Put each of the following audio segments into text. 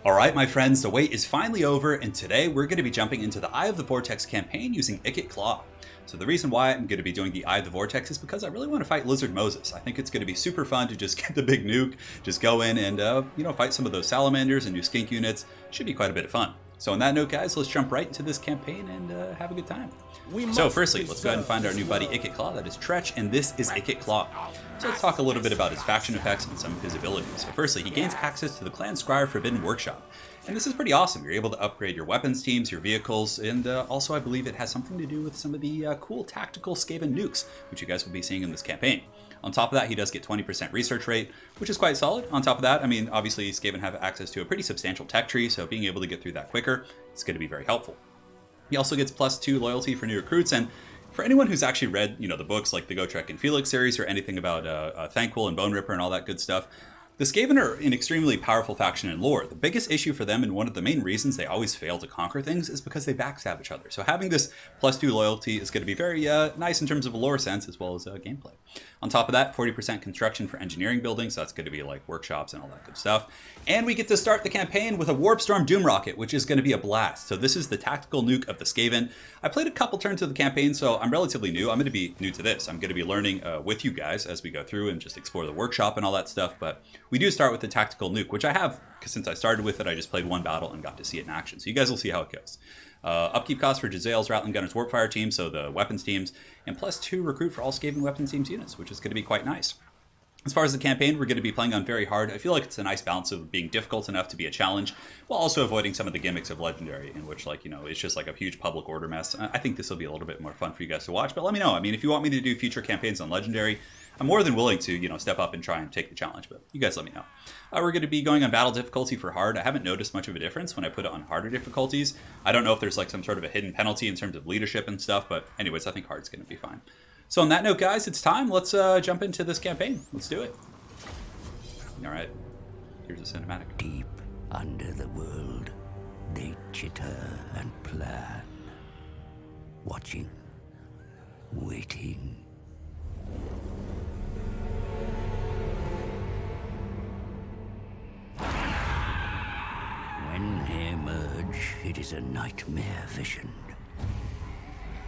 Alright my friends, the wait is finally over and today we're going to be jumping into the Eye of the Vortex campaign using IKIT Claw. So the reason why I'm going to be doing the Eye of the Vortex is because I really want to fight Lizard Moses. I think it's going to be super fun to just get the big nuke, just go in and fight some of those salamanders and new skink units. Should be quite a bit of fun. So on that note guys, let's jump right into this campaign and have a good time. So firstly, let's go ahead and find our new buddy IKIT Claw, that is Tretch, and this is IKIT Claw. So let's talk a little bit about his faction effects and some of his abilities. So firstly, he gains access to the clan Skryre Forbidden Workshop. And this is pretty awesome. You're able to upgrade your weapons teams, your vehicles, and also I believe it has something to do with some of the cool tactical Skaven nukes, which you guys will be seeing in this campaign. On top of that, he does get 20% research rate, which is quite solid. On top of that, I mean, obviously Skaven have access to a pretty substantial tech tree, so being able to get through that quicker is going to be very helpful. He also gets +2 loyalty for new recruits, and for anyone who's actually read, the books like the Gotrek and Felix series or anything about Thankful and Bone Ripper and all that good stuff, the Skaven are an extremely powerful faction in lore. The biggest issue for them and one of the main reasons they always fail to conquer things is because they backstab each other. So having this +2 loyalty is going to be very nice in terms of a lore sense as well as gameplay. On top of that, 40% construction for engineering buildings, so that's going to be like workshops and all that good stuff. And we get to start the campaign with a Warp Storm Doom Rocket, which is going to be a blast. So this is the tactical nuke of the Skaven. I played a couple turns of the campaign, so I'm relatively new. I'm going to be new to this. I'm going to be learning with you guys as we go through and just explore the workshop and all that stuff. But we do start with the tactical nuke, which I have, because since I started with it, I just played one battle and got to see it in action. So you guys will see how it goes. Upkeep costs for Jezzail's Rattling Gunners Warpfire team, so the weapons teams, and +2 recruit for all Skaven weapons teams units, which is going to be quite nice. As far as the campaign, we're going to be playing on very hard. I feel like it's a nice balance of being difficult enough to be a challenge, while also avoiding some of the gimmicks of Legendary, in which, it's just like a huge public order mess. I think this will be a little bit more fun for you guys to watch, but let me know. I mean, if you want me to do future campaigns on Legendary, I'm more than willing to, step up and try and take the challenge, but you guys let me know. We're going to be going on battle difficulty for hard. I haven't noticed much of a difference when I put it on harder difficulties. I don't know if there's like some sort of a hidden penalty in terms of leadership and stuff, but anyways, I think hard's going to be fine. So on that note, guys, it's time. Let's jump into this campaign. Let's do it. All right, here's the cinematic. Deep under the world, they chitter and plan, watching, waiting. When they emerge, it is a nightmare vision.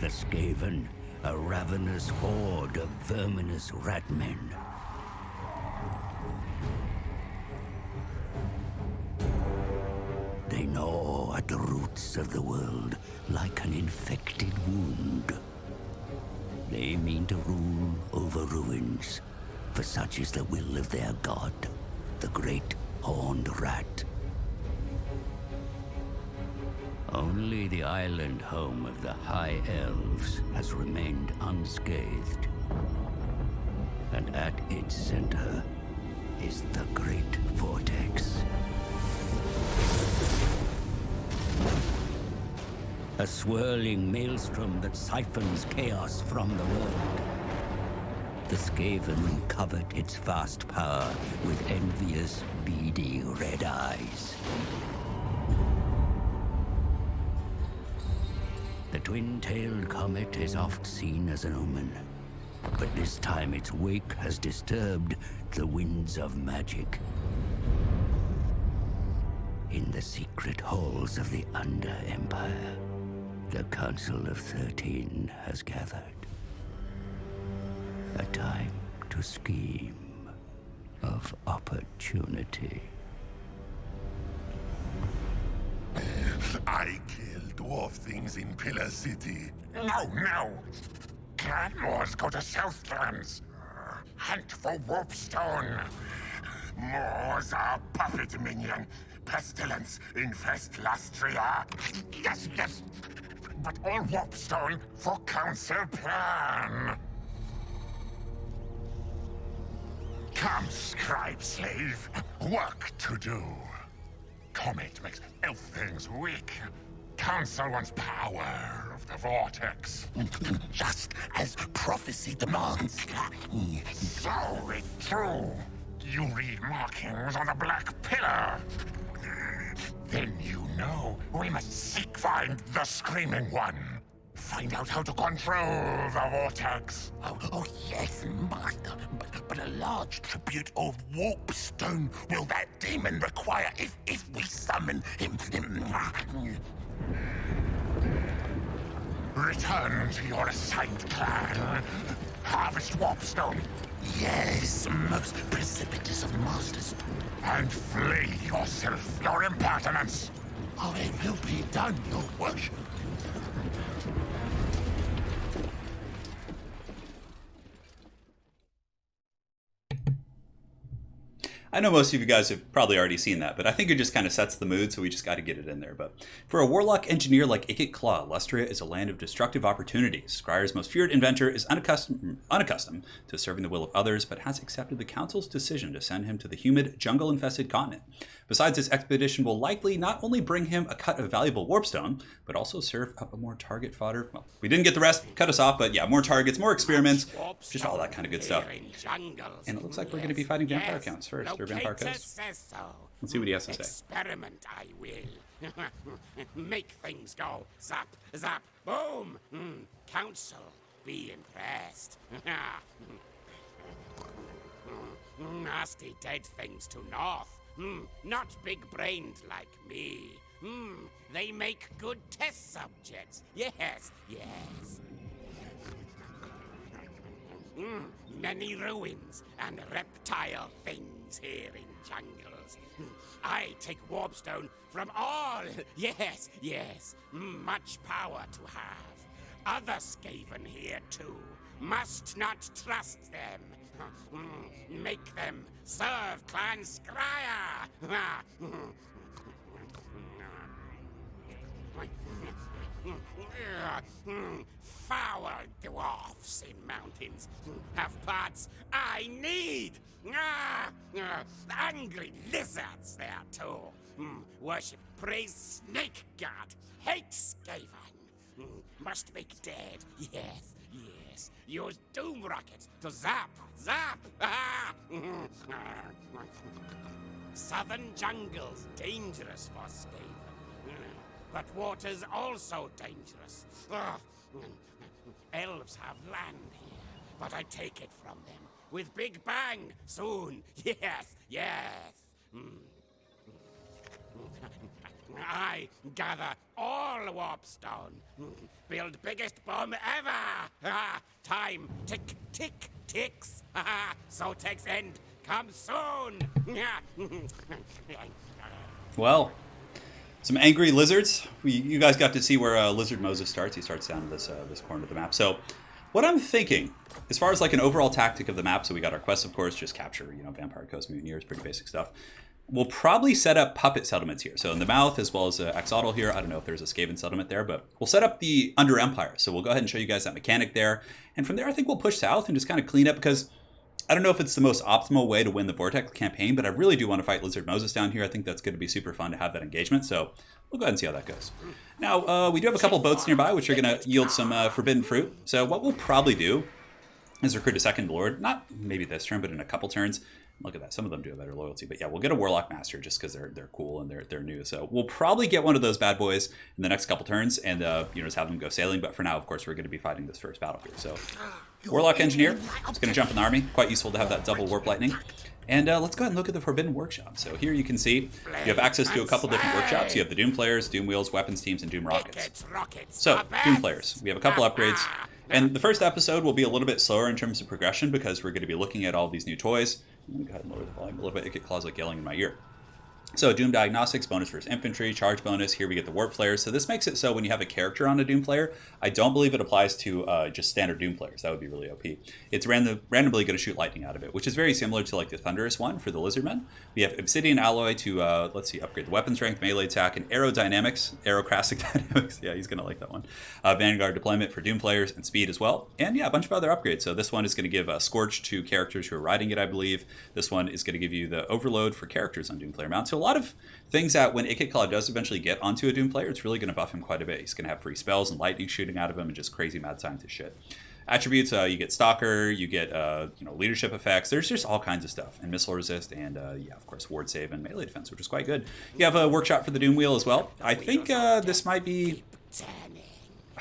The Skaven, a ravenous horde of verminous ratmen. They gnaw at the roots of the world like an infected wound. They mean to rule over ruins, for such is the will of their god, the great horned rat. Only the island home of the High Elves has remained unscathed. And at its center is the Great Vortex. A swirling maelstrom that siphons chaos from the world. The Skaven covet its vast power with envious, beady red eyes. The twin-tailed comet is oft seen as an omen, but this time its wake has disturbed the winds of magic. In the secret halls of the Under-Empire, the Council of 13 has gathered. A time to scheme of opportunity. I kill dwarf things in Pillar City. No! Clan Moors go to Southlands. Hunt for Warpstone. Moors are puppet minion. Pestilence infest Lustria. Yes. But all Warpstone for council plan. Come, scribe slave. Work to do. Comet makes elf things weak. Council wants power of the Vortex. Just as prophecy demands. So it's true. You read markings on the Black Pillar. Then you know we must find the Screaming One. Find out how to control the Vortex. Oh yes, Master. but a large tribute of warpstone will that demon require if we summon him. Return to your assigned clan. Harvest warpstone. Yes, most precipitous of masters. And flee yourself, your impertinence. Or it will be done, your worship. I know most of you guys have probably already seen that, but I think it just kind of sets the mood, so we just got to get it in there. But for a warlock engineer like IKIT, Lustria is a land of destructive opportunities. Skryre's most feared inventor is unaccustomed to serving the will of others, but has accepted the council's decision to send him to the humid, jungle-infested continent. Besides, this expedition will likely not only bring him a cut of valuable warpstone, but also serve up a more target fodder. Well, we didn't get the rest, cut us off, but yeah, more targets, more experiments, just all that kind of good stuff. And it looks like we're going to be fighting vampire counts first, or vampire coast. Let's see what he has to say. Experiment I will. Make things go zap, zap, boom. Council, be impressed. Nasty dead things to north. Not big-brained like me. They make good test subjects. Yes, yes. Many ruins and reptile things here in jungles. I take warpstone from all. Yes, yes. Much power to have. Other Skaven here too. Must not trust them. Make them serve Clan Skryre. Foul dwarfs in mountains have parts I need. Angry lizards there too. Worship, praise snake god. Hate Skaven. Must make dead. Yes, yes. Use doom rockets to zap, zap. Southern jungles dangerous for Skaven. But water's also dangerous. Elves have land here, but I take it from them with Big Bang soon. Yes, yes. I gather all warpstone. Build biggest bomb ever. Time tick, tick, ticks. Vortex end. Come soon. Well, some angry lizards. You guys got to see where Lizard Moses starts. He starts down this corner of the map. So what I'm thinking, as far as like an overall tactic of the map, so we got our quests, of course, just capture, Vampire Coast, Mutineers, pretty basic stuff. We'll probably set up puppet settlements here. So in the mouth, as well as Axolotl here. I don't know if there's a Skaven settlement there, but we'll set up the Under Empire. So we'll go ahead and show you guys that mechanic there. And from there, I think we'll push south and just kind of clean up, because I don't know if it's the most optimal way to win the Vortex campaign, but I really do want to fight Lizard Moses down here. I think that's going to be super fun to have that engagement. So we'll go ahead and see how that goes. Now, we do have a couple boats nearby, which are going to yield some forbidden fruit. So what we'll probably do is recruit a second Lord. Not maybe this turn, but in a couple turns. Look at that. Some of them do have better loyalty. But yeah, we'll get a Warlock Master just because they're cool and they're new. So we'll probably get one of those bad boys in the next couple turns and just have them go sailing. But for now, of course, we're going to be fighting this first battle here. So Warlock Engineer is going to jump in the army. Quite useful to have that double Warp Lightning. And let's go ahead and look at the Forbidden Workshop. So here you can see you have access to a couple different workshops. You have the Doom Players, Doom Wheels, Weapons Teams, and Doom Rockets. So, Doom Players. We have a couple upgrades. And the first episode will be a little bit slower in terms of progression because we're going to be looking at all these new toys. I'm going to go ahead and lower the volume a little bit. It gets claws like yelling in my ear. So Doom Diagnostics, bonus for his infantry, charge bonus. Here we get the Warp Flares. So this makes it so when you have a character on a Doom player, I don't believe it applies to just standard Doom players. That would be really OP. It's randomly going to shoot lightning out of it, which is very similar to like the Thunderous one for the Lizardmen. We have Obsidian Alloy to, let's see, upgrade the weapon strength, melee attack, and aerodynamics, aerocrastic dynamics. Yeah, he's going to like that one. Vanguard deployment for Doom players and speed as well. And yeah, a bunch of other upgrades. So this one is going to give Scorch to characters who are riding it, I believe. This one is going to give you the Overload for characters on Doom player mount. So a lot of things that when IKIT does eventually get onto a Doom player, it's really going to buff him quite a bit. He's going to have free spells and lightning shooting out of him and just crazy mad scientist shit. Attributes, you get Stalker, you get leadership effects. There's just all kinds of stuff. And missile resist and, yeah, of course, ward save and melee defense, which is quite good. You have a workshop for the Doom Wheel as well. I think this might be...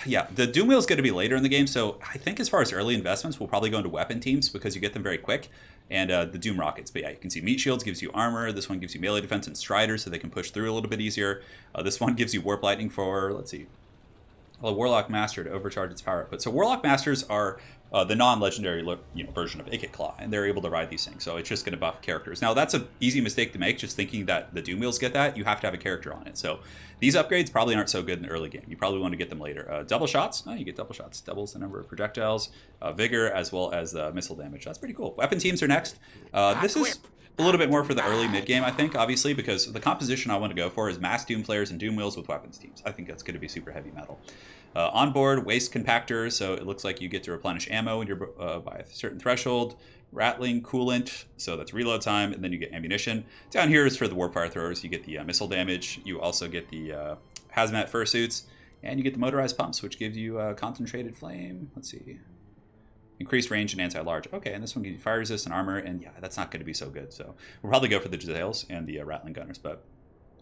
Yeah, the Doom Wheel is going to be later in the game, so I think as far as early investments, we'll probably go into weapon teams because you get them very quick. and the Doom Rockets. But yeah, you can see Meat Shields gives you armor. This one gives you melee defense and Striders, so they can push through a little bit easier. This one gives you Warp Lightning for, let's see, well, Warlock Master to overcharge its power output. So Warlock Masters are the non-legendary version of IKIT Claw, and they're able to ride these things. So it's just going to buff characters. Now that's an easy mistake to make, just thinking that the Doom Wheels get that. You have to have a character on it. So these upgrades probably aren't so good in the early game. You probably want to get them later. Double shots. Oh, you get double shots. Doubles the number of projectiles, vigor, as well as missile damage. That's pretty cool. Weapon teams are next. This is a little bit more for the early mid-game, I think, obviously, because the composition I want to go for is mass Doom Flayers and Doom Wheels with weapons teams. I think that's going to be super heavy metal. Onboard, waste compactor, so it looks like you get to replenish ammo when you're by a certain threshold. Rattling, coolant, so that's reload time, and then you get ammunition. Down here is for the warp fire throwers. You get the missile damage. You also get the hazmat fursuits, and you get the motorized pumps, which gives you concentrated flame. Let's see. Increased range and anti-large. Okay, and this one gives you fire resist and armor, and yeah, that's not going to be so good. So we'll probably go for the Jazales and the rattling gunners, but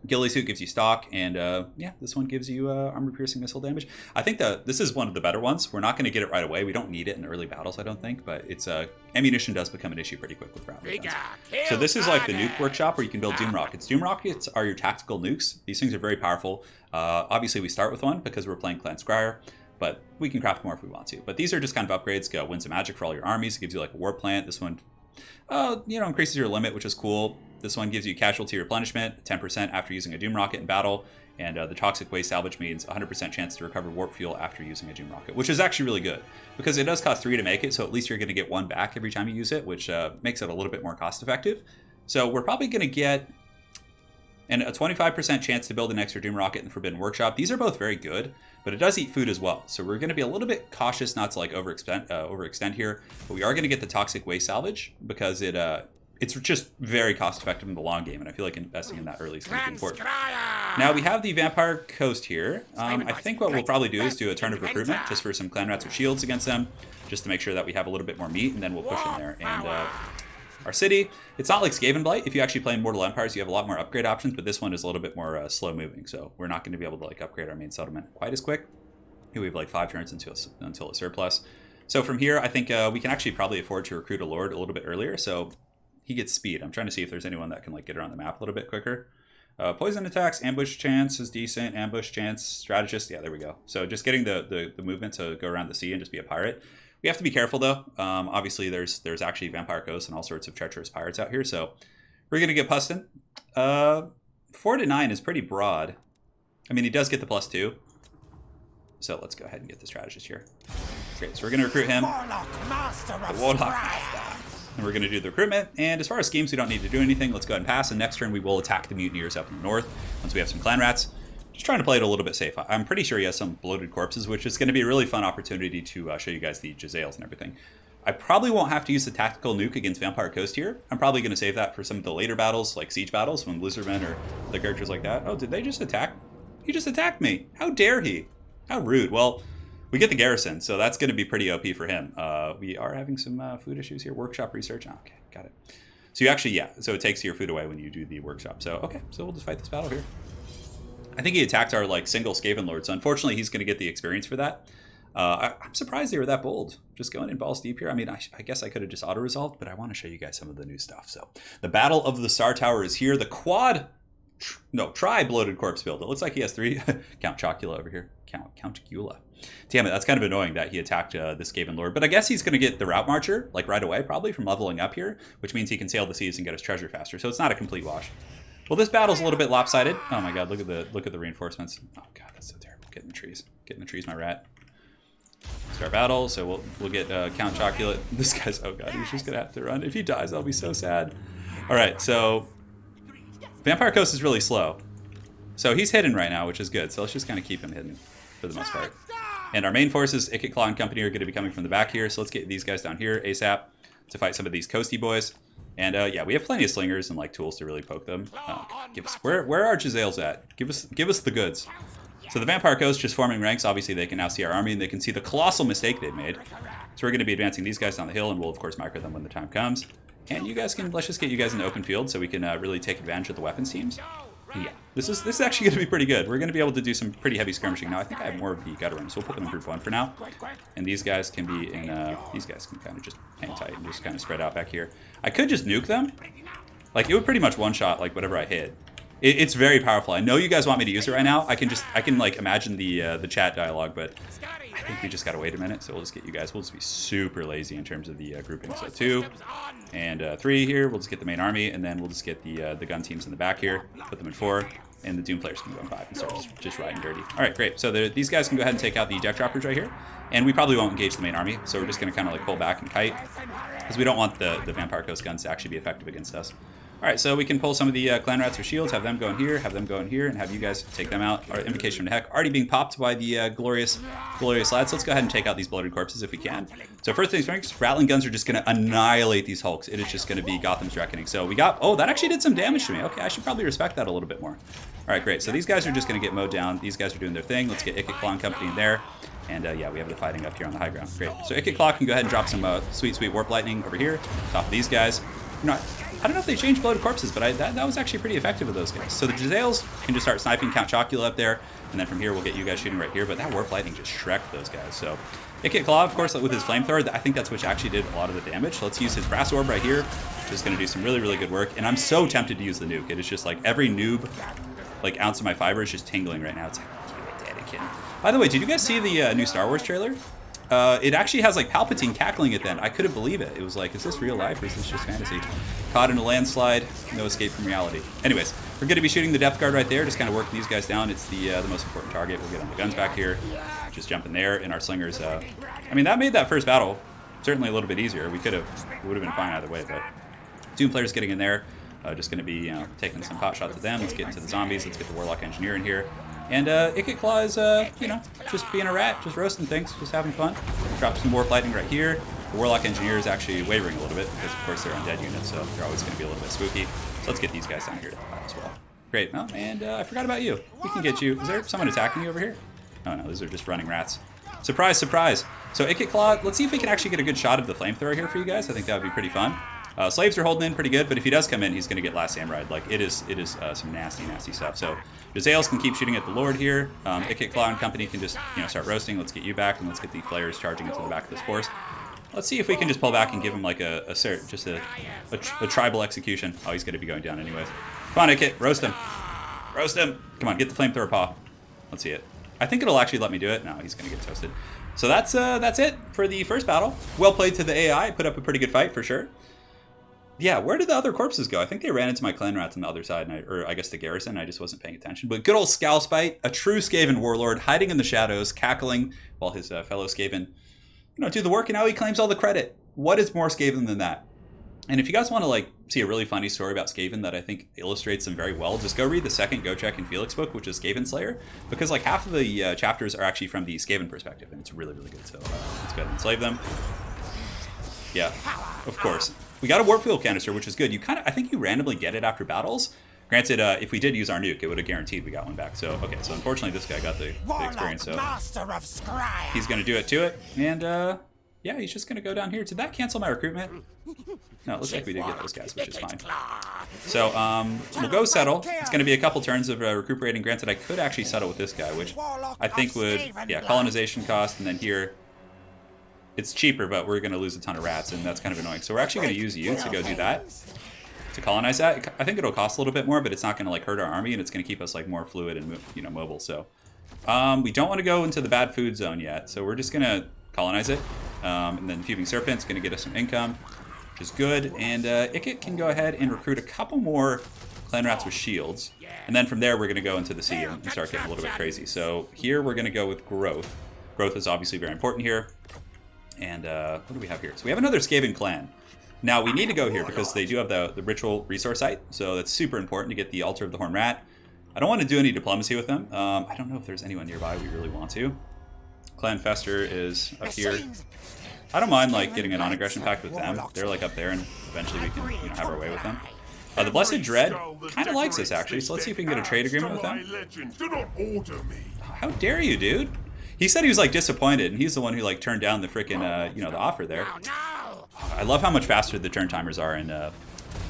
Ghillie Suit gives you stock, and yeah, this one gives you armor-piercing missile damage. I think that this is one of the better ones. We're not going to get it right away. We don't need it in early battles, I don't think, but it's ammunition does become an issue pretty quick with round defense. So this is like the nuke workshop where you can build Doom Rockets. Doom Rockets are your tactical nukes. These things are very powerful. Obviously, we start with one because we're playing Clan Skryre, but we can craft more if we want to. But these are just kind of upgrades. Go win some magic for all your armies. It gives you like a warp plant. This one, increases your limit, which is cool. This one gives you casualty replenishment, 10% after using a Doom Rocket in battle, and the Toxic Waste Salvage means 100% chance to recover warp fuel after using a Doom Rocket, which is actually really good, because it does cost 3 to make it, so at least you're going to get 1 back every time you use it, which makes it a little bit more cost effective. So we're probably going to get a 25% chance to build an extra Doom Rocket in the Forbidden Workshop. These are both very good, but it does eat food as well, so we're going to be a little bit cautious not to like overextend here, but we are going to get the Toxic Waste Salvage, because it's just very cost effective in the long game, and I feel like investing in that early is going to be important. Now we have the Vampire Coast here. I think what we'll probably do is do a turn of recruitment just for some Clan Rats with shields against them, just to make sure that we have a little bit more meat, and then we'll push in there. And our city, it's not like Skaven Blight. If you actually play in Mortal Empires, you have a lot more upgrade options, but this one is a little bit more slow moving, so we're not going to be able to like upgrade our main settlement quite as quick. Here we have like 5 turns until it's surplus. So from here, I think we can actually probably afford to recruit a Lord a little bit earlier, so he gets speed. I'm trying to see if there's anyone that can like get around the map a little bit quicker. Poison attacks, ambush chance is decent. Ambush chance, strategist. Yeah, there we go. So just getting the movement to go around the sea and just be a pirate. We have to be careful though. Obviously, there's actually Vampire Coast and all sorts of treacherous pirates out here. So we're gonna get Pustin. 4 to 9 is pretty broad. I mean, he does get the +2. So let's go ahead and get the strategist here. Great. So we're gonna recruit him. The Warlock Master. And we're going to do the recruitment, and as far as schemes, we don't need to do anything. Let's go ahead and pass, and next turn we will attack the mutineers up in the north once we have some Clan Rats. Just trying to play it a little bit safe. I'm pretty sure he has some bloated corpses, which is going to be a really fun opportunity to show you guys the Jazales and everything. I probably won't have to use the tactical nuke against Vampire Coast here. I'm probably going to save that for some of the later battles, like siege battles, when Lizardmen or other characters like that. Oh, did they just attack? He just attacked me. How dare he? How rude. Well, we get the garrison, so that's going to be pretty OP for him. We are having some food issues here. Workshop research. Oh, okay, got it. So you actually, yeah, so it takes your food away when you do the workshop. So, okay, so we'll just fight this battle here. I think he attacked our like single Skaven Lord, so unfortunately he's going to get the experience for that. I'm surprised they were that bold. Just going in balls deep here. I mean, I guess I could have just auto-resolved, but I want to show you guys some of the new stuff. So the Battle of the Star Tower is here. The tri-bloated corpse build. It looks like he has 3. Count Chocula over here. Count Gula. Damn it, that's kind of annoying that he attacked this Skaven Lord. But I guess he's going to get the Route Marcher, like right away, probably, from leveling up here, which means he can sail the seas and get his treasure faster. So it's not a complete wash. Well, this battle's a little bit lopsided. Oh my god, look at the reinforcements. Oh god, that's so terrible. Get in the trees. Get in the trees, my rat. Start battle, so we'll get Count Chocula. This guy's, oh god, he's just going to have to run. If he dies, I'll be so sad. Alright, so Vampire Coast is really slow. So he's hidden right now, which is good. So let's just kind of keep him hidden for the most part. And our main forces, IKIT Claw and company, are going to be coming from the back here. So let's get these guys down here ASAP to fight some of these coasty boys. And yeah, we have plenty of slingers and like tools to really poke them. Give us, where are our Jazales at? Give us the goods. So the Vampire Coast just forming ranks. Obviously, they can now see our army and they can see the colossal mistake they've made. So we're going to be advancing these guys down the hill, and we'll of course micro them when the time comes. And you guys can, let's just get you guys in the open field so we can really take advantage of the weapons teams. Yeah, this is actually going to be pretty good. We're going to be able to do some pretty heavy skirmishing. Now, I think I have more of the gutter rooms, so we'll put them in group 1 for now. And these guys can be in, these guys can kind of just hang tight and just kind of spread out back here. I could just nuke them. Like, it would pretty much one-shot, like, whatever I hit. It's very powerful. I know you guys want me to use it right now. I can like, imagine the chat dialogue, but I think we just got to wait a minute. So we'll just get you guys, we'll just be super lazy in terms of the grouping. So 2 and 3 here. We'll just get the main army, and then we'll just get the gun teams in the back here, put them in 4, and the Doom players can go in 5 and start just riding dirty. All right, great. So these guys can go ahead and take out the deck droppers right here, and we probably won't engage the main army. So we're just going to kind of like pull back and kite, because we don't want the Vampire Coast guns to actually be effective against us. All right, so we can pull some of the clan rats with shields, have them go in here, have them go in here, and have you guys take them out. Our Invocation of Heck already being popped by the glorious lads. Let's go ahead and take out these bloated corpses if we can. So first things first, Rattling guns are just going to annihilate these hulks. It is just going to be Gotham's Reckoning. So we got, oh, that actually did some damage to me. Okay, I should probably respect that a little bit more. All right, great. So these guys are just going to get mowed down. These guys are doing their thing. Let's get IKIT Claw and company in there. And yeah, we have the fighting up here on the high ground. Great. So IKIT Claw can go ahead and drop some sweet Warp Lightning over here, top of these guys. I don't know if they changed bloated corpses, but that was actually pretty effective with those guys. So the Jezzails can just start sniping Count Chocula up there, and then from here we'll get you guys shooting right here. But that Warp Lightning just shreked those guys. So IKIT Claw, of course, with his flamethrower, I think that's which actually did a lot of the damage. Let's use his Brass Orb right here, which is going to do some really, really good work. And I'm so tempted to use the nuke. It is just like every noob, like ounce of my fiber is just tingling right now. It's like, give it, Dedikin. By the way, did you guys see the new Star Wars trailer? It actually has like Palpatine cackling at the end. I couldn't believe it. It was like, is this real life or is this just fantasy? Caught in a landslide, no escape from reality. Anyways, we're going to be shooting the Depth Guard right there, just kind of working these guys down. It's the most important target. We'll get on the guns back here, just jump in there, and our slingers. I mean, that made that first battle certainly a little bit easier. It would have been fine either way, but Doom players getting in there, just going to be taking some pot shots at them. Let's get into the zombies. Let's get the Warlock Engineer in here. And IKIT Claw is, just being a rat, just roasting things, just having fun. Drop some Warp Lightning right here. The Warlock Engineer is actually wavering a little bit because, of course, they're undead units, so they're always going to be a little bit spooky. So let's get these guys down here to fight as well. Great. Oh, and I forgot about you. We can get you. Is there someone attacking you over here? Oh, no, those are just running rats. Surprise, surprise. So IKIT Claw, let's see if we can actually get a good shot of the flamethrower here for you guys. I think that would be pretty fun. Slaves are holding in pretty good, but if he does come in, he's going to get Last Samurai. Like, it is some nasty, nasty stuff. So Jezzails can keep shooting at the Lord here. IKIT Claw and company can just start roasting. Let's get you back, and let's get the flares charging into the back of this force. Let's see if we can just pull back and give him like a tribal execution. Oh, he's going to be going down anyways. Come on, IKIT, roast him. Roast him. Come on, get the flamethrower paw. Let's see it. I think it'll actually let me do it. No, he's going to get toasted. So that's it for the first battle. Well played to the AI. Put up a pretty good fight for sure. Yeah, where did the other corpses go? I think they ran into my clan rats on the other side, or I guess the garrison. I just wasn't paying attention. But good old Scowlspite, a true Skaven warlord, hiding in the shadows, cackling while his fellow Skaven, do the work, and now he claims all the credit. What is more Skaven than that? And if you guys want to see a really funny story about Skaven that I think illustrates them very well, just go read the second Gotrek and Felix book, which is Skaven Slayer, because half of the chapters are actually from the Skaven perspective, and it's really, really good. So let's go ahead and enslave them. Yeah, of course. We got a warp fuel canister, which is good. I think you randomly get it after battles. Granted, if we did use our nuke, it would have guaranteed we got one back. So, okay, so unfortunately this guy got the experience, so he's going to do it to it. And, yeah, he's just going to go down here. Did that cancel my recruitment? No, it looks like we did get those guys, which is fine. So, we'll go settle. It's going to be a couple turns of recuperating. Granted, I could actually settle with this guy, which I think would, colonization cost, and then here... It's cheaper, but we're going to lose a ton of rats, and that's kind of annoying. So we're actually going to use you to go do that, to colonize that. I think it'll cost a little bit more, but it's not going to hurt our army, and it's going to keep us more fluid and mobile. So we don't want to go into the bad food zone yet, so we're just going to colonize it. And then Fuming Serpent's going to get us some income, which is good. And IKIT can go ahead and recruit a couple more clan rats with shields, and then from there we're going to go into the sea and start getting a little bit crazy. So here we're going to go with growth. Growth is obviously very important here. And what do we have here? So we have another Skaven clan. Now we need to go here because they do have the ritual resource site. So that's super important to get the Altar of the Horned Rat. I don't want to do any diplomacy with them. I don't know if there's anyone nearby we really want to. Clan Fester is up here. I don't mind getting a non-aggression pact with them. They're up there, and eventually we can have our way with them. The Blessed Dread kind of likes us actually, so let's see if we can get a trade agreement with them. How dare you, dude? He said he was disappointed, and he's the one who turned down the frickin' the offer there. I love how much faster the turn timers are in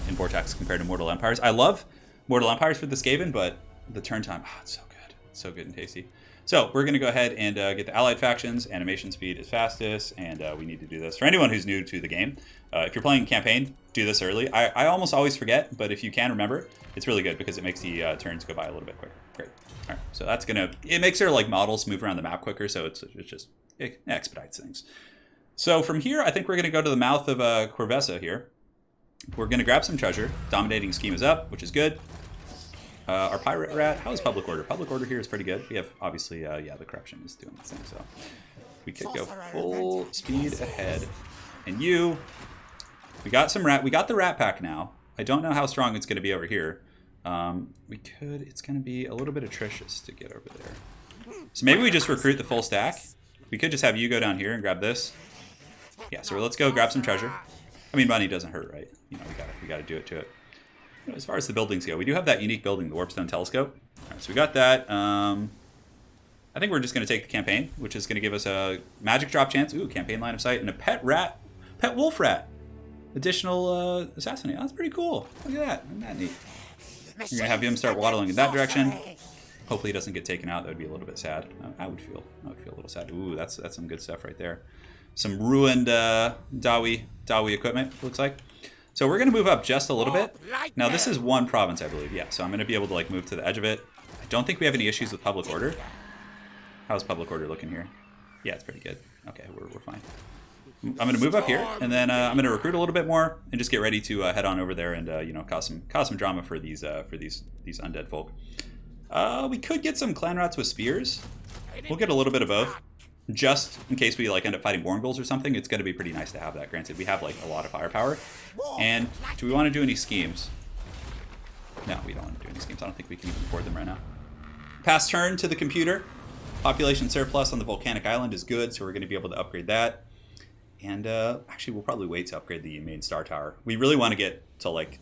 Vortex compared to Mortal Empires. I love Mortal Empires for the Skaven, but the turn time, it's so good. So good and tasty. So we're going to go ahead and get the allied factions. Animation speed is fastest, and we need to do this. For anyone who's new to the game, if you're playing campaign, do this early. I almost always forget, but if you can remember, it's really good because it makes the turns go by a little bit quicker. Great. All right, so that's gonna, it makes their like models move around the map quicker, so it expedites things. So from here, I think we're gonna go to the mouth of Corvessa here. We're gonna grab some treasure. Dominating scheme is up, which is good. Our pirate rat, how is public order? Public order here is pretty good. We have obviously, yeah, the corruption is doing its thing, so we could go full speed ahead. And we got some rat. We got the rat pack now. I don't know how strong it's going to be over here. It's going to be a little bit atrocious to get over there. So maybe we just recruit the full stack. We could just have you go down here and grab this. Yeah, so let's go grab some treasure. I mean, money doesn't hurt, right? You know, we got to do it to it. As far as the buildings go, we do have that unique building, the Warpstone Telescope. All right, so we got that. I think we're just going to take the campaign, which is going to give us a magic drop chance. Ooh, campaign line of sight, and a pet wolf rat. Additional assassinate. Oh, that's pretty cool. Look at that. Isn't that neat? We're going to have him start waddling in that direction. Hopefully he doesn't get taken out. That would be a little bit sad. I would feel a little sad. Ooh, that's some good stuff right there. Some ruined Dawi equipment, looks like. So we're going to move up just a little bit. Now this is one province, I believe. Yeah, so I'm going to be able to like move to the edge of it. I don't think we have any issues with public order. How's public order looking here? Yeah, it's pretty good. Okay, we're fine. I'm going to move up here, and then I'm going to recruit a little bit more, and just get ready to head on over there and you know, cause some drama for these undead folk. We could get some clan rats with spears. We'll get a little bit of both, just in case we like end up fighting Borngulls or something. It's going to be pretty nice to have that. Granted, we have like a lot of firepower. And do we want to do any schemes? No, we don't want to do any schemes. I don't think we can even afford them right now. Pass turn to the computer. Population surplus on the volcanic island is good, so we're going to be able to upgrade that. And actually, we'll probably wait to upgrade the main star tower. We really want to get to like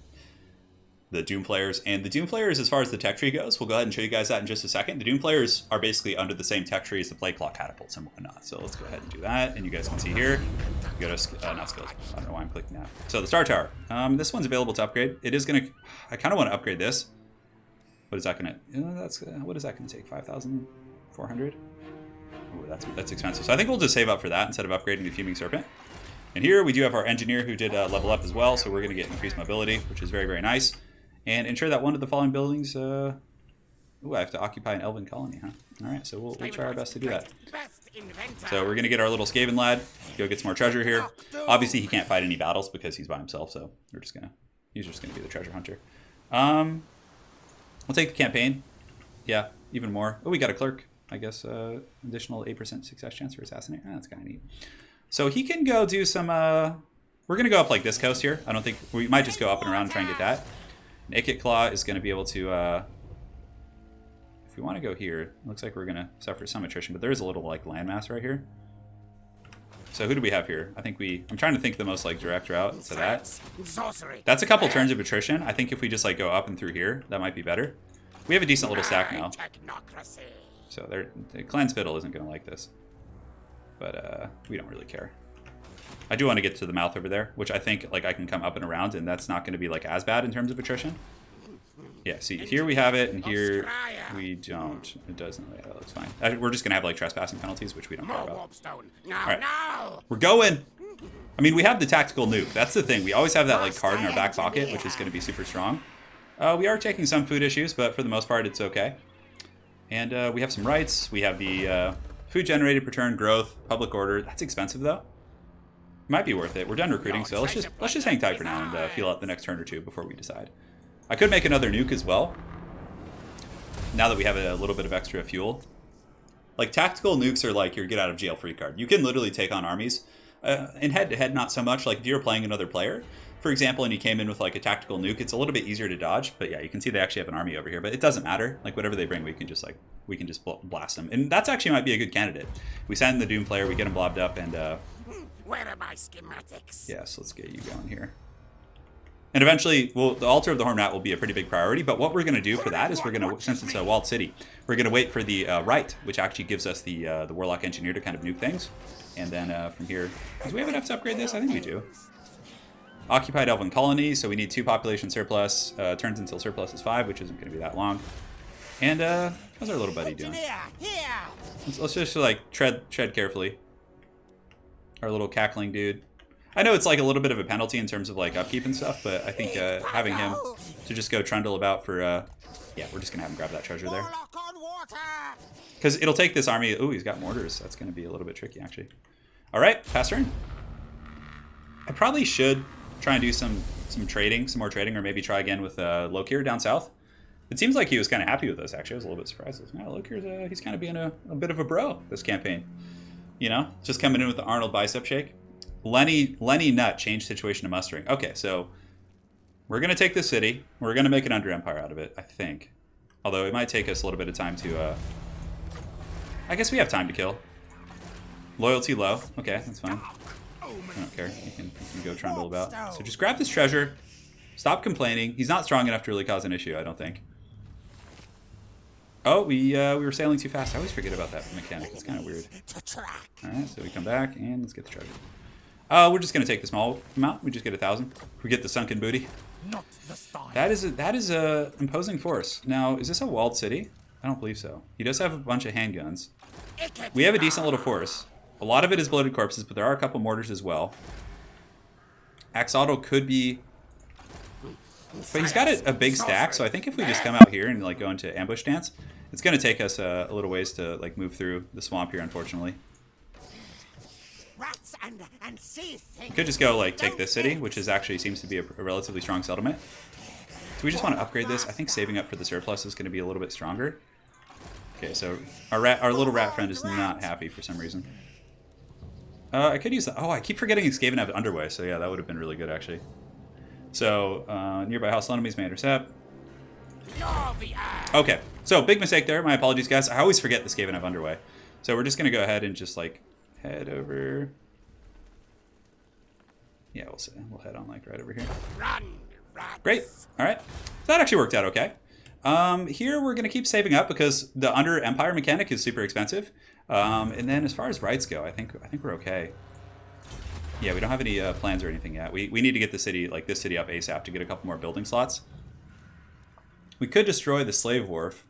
the Doom Players. And the Doom Players, as far as the tech tree goes, we'll go ahead and show you guys that in just a second. The Doom Players are basically under the same tech tree as the Plague Claw catapults and whatnot. So let's go ahead and do that. And you guys can see here, go to, not skills. I don't know why I'm clicking that. So the star tower. This one's available to upgrade. It is going to, I kind of want to upgrade this. What is that going to, what is that going to take? 5,400? Oh, that's expensive. So I think we'll just save up for that instead of upgrading the Fuming Serpent. And here we do have our engineer who did level up as well. So we're going to get increased mobility, which is very, very nice. And ensure that one of the following buildings, ooh, I have to occupy an elven colony, huh? All right, so we'll try our best to do that. So we're going to get our little Skaven lad, go get some more treasure here. Obviously, he can't fight any battles because he's by himself, so he's just going to be the treasure hunter. We'll take the campaign. Yeah, even more. Oh, we got a clerk. I guess additional 8% success chance for assassinate. Oh, that's kind of neat. So he can go do some, we're going to go up like this coast here. I don't think, we might just go up and around and try and get that. And IKIT Claw is going to be able to, if we want to go here, it looks like we're going to suffer some attrition, but there is a little like landmass right here. So who do we have here? I think I'm trying to think the most like direct route to that. That's a couple turns of attrition. I think if we just like go up and through here, that might be better. We have a decent little stack now. So the Clan Spittle isn't going to like this. But we don't really care. I do want to get to the mouth over there, which I think like I can come up and around, and that's not going to be like as bad in terms of attrition. Yeah, see, here we have it, and here we don't. It doesn't. Yeah, that looks fine. We're just going to have like trespassing penalties, which we don't care about. All right, we're going. I mean, we have the tactical nuke. That's the thing. We always have that like card in our back pocket, which is going to be super strong. We are taking some food issues, but for the most part, it's okay. And we have some rights. We have the food generated per turn, growth, public order. That's expensive though. Might be worth it. We're done recruiting, so let's just hang tight for now and feel out the next turn or two before we decide. I could make another nuke as well. Now that we have a little bit of extra fuel. Like tactical nukes are like your get out of jail free card. You can literally take on armies. In head to head, not so much. Like if you're playing another player, for example, and you came in with like a tactical nuke, it's a little bit easier to dodge. But yeah, you can see they actually have an army over here. But it doesn't matter. Like whatever they bring, we can just blast them. And that's actually might be a good candidate. We send the Doom player, we get him blobbed up, and where are my schematics? Yeah, so let's get you going here. And eventually, the Altar of the Horned Rat will be a pretty big priority. But what we're going to do for that is we're going to, since it's a walled city, we're going to wait for the right, which actually gives us the Warlock Engineer to kind of nuke things. And then from here, do we have enough to upgrade this? I think we do. Occupied Elven colony, so we need 2 population surplus. Turns until surplus is 5, which isn't going to be that long. And how's our little buddy doing? Let's just like tread carefully. Our little cackling dude. I know it's like a little bit of a penalty in terms of like upkeep and stuff, but I think having him to just go trundle about for yeah, we're just gonna have him grab that treasure there. Because it'll take this army. Ooh, he's got mortars. That's gonna be a little bit tricky actually. All right, pass turn. I probably should try and do some trading, some more trading, or maybe try again with Lokir down south. It seems like he was kind of happy with us, actually. I was a little bit surprised. Yeah, Lokir's, he's kind of being a bit of a bro this campaign. You know, just coming in with the Arnold bicep shake. Lenny Nut changed situation to mustering. Okay, so we're going to take this city. We're going to make an under empire out of it, I think. Although it might take us a little bit of time to... I guess we have time to kill. Loyalty low. Okay, that's fine. I don't care. You can go trundle about. So just grab this treasure. Stop complaining. He's not strong enough to really cause an issue, I don't think. Oh, we were sailing too fast. I always forget about that mechanic. It's kind of weird. Alright, so we come back and let's get the treasure. We're just going to take the small amount. We just get 1,000. We get the sunken booty. That is a imposing force. Now, is this a walled city? I don't believe so. He does have a bunch of handguns. We have a decent little force. A lot of it is bloated corpses, but there are a couple mortars as well. Axolotl could be... But he's got a big stack, so I think if we just come out here and like go into ambush stance, it's going to take us a little ways to like move through the swamp here, unfortunately. We could just go like take this city, which is actually seems to be a relatively strong settlement. Do we just want to upgrade this? I think saving up for the surplus is going to be a little bit stronger. Okay, so our little rat friend is not happy for some reason. I could use that. Oh, I keep forgetting Skaven have underway, so yeah, that would have been really good actually. So, nearby hostile enemies may intercept. Okay, so big mistake there. My apologies, guys. I always forget the Skaven have underway. So we're just going to go ahead and just, like, head over... Yeah, we'll head on, like, right over here. Great. All right. So that actually worked out okay. Here we're going to keep saving up because the under Empire mechanic is super expensive. And then as far as rights go, I think we're okay. Yeah, we don't have any plans or anything yet. We need to get the city, like this city up ASAP to get a couple more building slots. We could destroy the slave wharf,